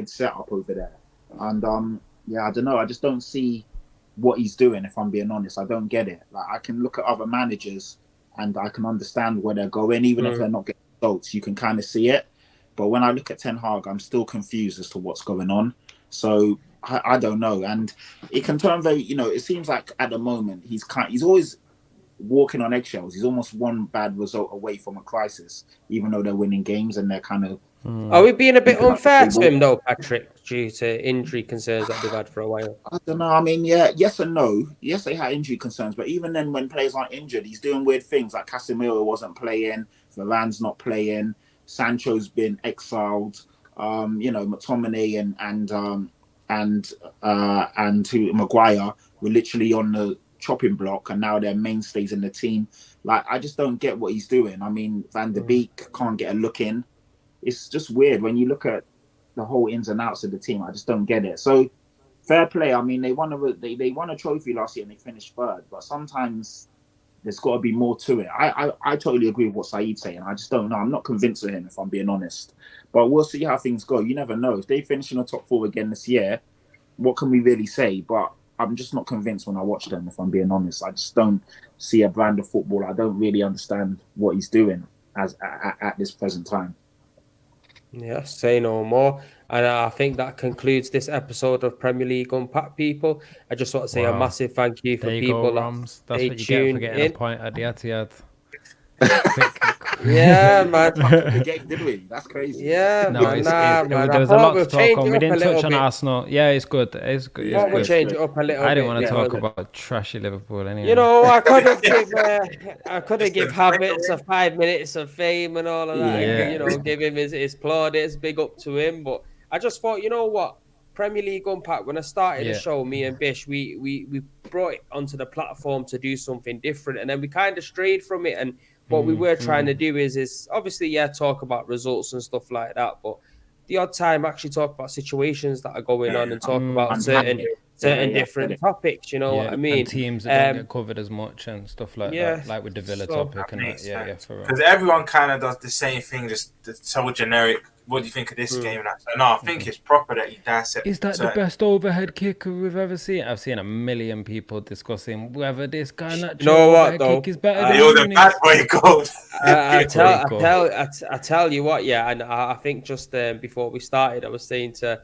setup over there. And I don't know. I just don't see what he's doing, if I'm being honest. I don't get it. Like, I can look at other managers and I can understand where they're going, even if they're not getting results. You can kind of see it. But when I look at Ten Hag, I'm still confused as to what's going on. So I don't know. And it can turn very, it seems like at the moment he's always walking on eggshells. He's almost one bad result away from a crisis, even though they're winning games and they're kind of. Are we being a bit unfair to him though, Patrick, due to injury concerns that they've had for a while? I don't know. I mean, yeah, yes and no. Yes, they had injury concerns, but even then, when players aren't injured, he's doing weird things. Like Casemiro wasn't playing, Varane's not playing, Sancho's been exiled. McTominay and Maguire were literally on the chopping block, and now they're mainstays in the team. Like, I just don't get what he's doing. I mean, Van der Beek can't get a look in. It's just weird when you look at the whole ins and outs of the team. I just don't get it. So, fair play. I mean, they won a trophy last year and they finished 3rd. But sometimes there's got to be more to it. I totally agree with what Saeed's saying. I just don't know. I'm not convinced of him, if I'm being honest. But we'll see how things go. You never know. If they finish in the top 4 again this year, what can we really say? But I'm just not convinced when I watch them, if I'm being honest. I just don't see a brand of football. I don't really understand what he's doing at this present time. Yeah, say no more. And I think that concludes this episode of Premier League Unpacked, people. I just want to say a massive thank you for people Rams. That's what you get for getting a point at the Etihad. Yeah, man. The game, did we? That's crazy. Yeah, No, man. Nah, man. I there was a thought lot we'll to talk change on. it We up a didn't little touch on bit. Arsenal. Yeah, it's good. It's good. Yeah, It's Thought we'll good. change it up a little I bit. didn't want You to know, talk about trashy Liverpool anyway. you know, I could have Just give a Havertz a 5 minutes of fame and all of that, and Yeah. you know, give him his plaudits, big up to him. But I just thought, you know what, Premier League Unpacked. When I started the Yeah. show, me and Bish, we brought it onto the platform to do something different, and then we kind of strayed from it. And what we were trying to do is obviously talk about results and stuff like that, but the odd time actually talk about situations that are going on and talk about Unpack certain it. Yeah, different topics. You know what I And mean? teams that don't get covered as much and stuff like Yeah. that, like with the Villa So topic and that. makes Yeah, sense. for real. Because everyone kind of does the same thing, just so generic. What do you think of this game? And that? So, no, I think it's proper that you dissect. Is that the best overhead kicker we've ever seen? I've seen a million people discussing whether this guy you know what overhead though? kick is better than You're the Rooney's. bad boy gold. I Great tell you what, yeah, and I think just before we started, I was saying to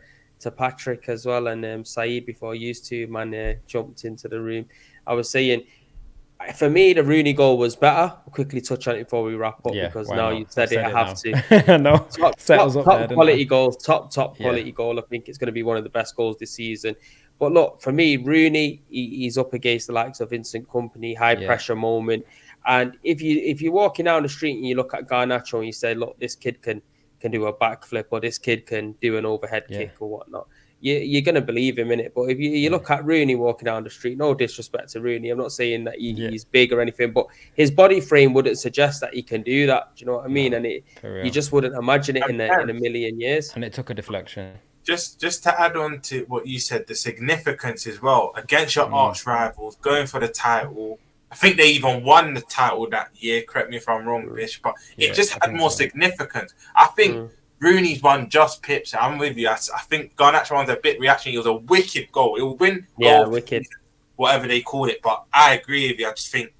Patrick as well and Saeed before you two man jumped into the room. I was saying, for me, the Rooney goal was better. I'll quickly touch on it before we wrap up because why now not? you said it, I have to. No, set us up there, didn't quality I? goal, top quality goal. I think it's going to be one of the best goals this season. But look, for me, Rooney, he's up against the likes of Vincent Kompany, high pressure moment. And if you're walking down the street and you look at Garnacho and you say, look, this kid can do a backflip or this kid can do an overhead kick or whatnot, you're going to believe him in it. But if you look at Rooney walking down the street, no disrespect to Rooney, I'm not saying that he's big or anything, but his body frame wouldn't suggest that he can do that. Do you know what I mean? And you just wouldn't imagine it in a million years. And it took a deflection. Just to add on to what you said, the significance as well against your arch rivals, going for the title. I think they even won the title that year. Correct me if I'm wrong, Bish, but it just had more significance. I think Rooney's one just pips. I'm with you. I think Garnacho one's a bit reaction. It was a wicked goal. It will win. Wicked. Whatever they called it. But I agree with you. I just think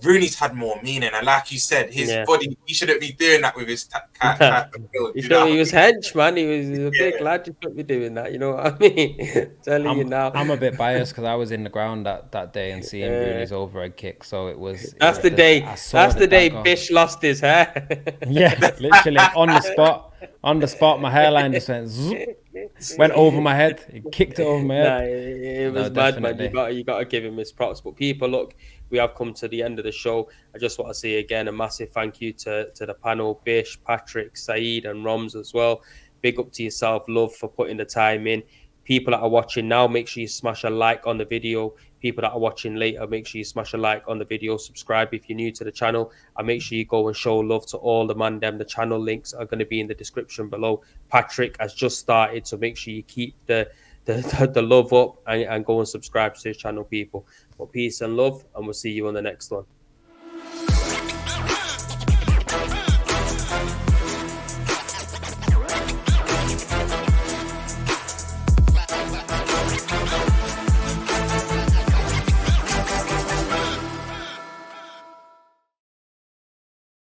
Rooney's had more meaning. And like you said, his body, he shouldn't be doing that with his he was hench, man. He was a big lad. You shouldn't be doing that. You know what I mean? Telling you now. I'm a bit biased because I was in the ground that day and seeing Rooney's overhead kick. So it was. That's the day. That's the day Bish lost his hair. Yeah, literally on the spot. On the spot, my hairline just went went over my head. It kicked it over my head. It was mad, man. You got to give him his props. But people, look, we have come to the end of the show. I just want to say again a massive thank you to the panel, Bish, Patrick, Saeed, and Roms as well. Big up to yourself, love for putting the time in. People that are watching now, make sure you smash a like on the video. People that are watching later, make sure you smash a like on the video. Subscribe if you're new to the channel, and make sure you go and show love to all the man them. The channel links are going to be in the description below. Patrick has just started, so make sure you keep the love up and go and subscribe to his channel, people. But peace and love, and we'll see you on the next one.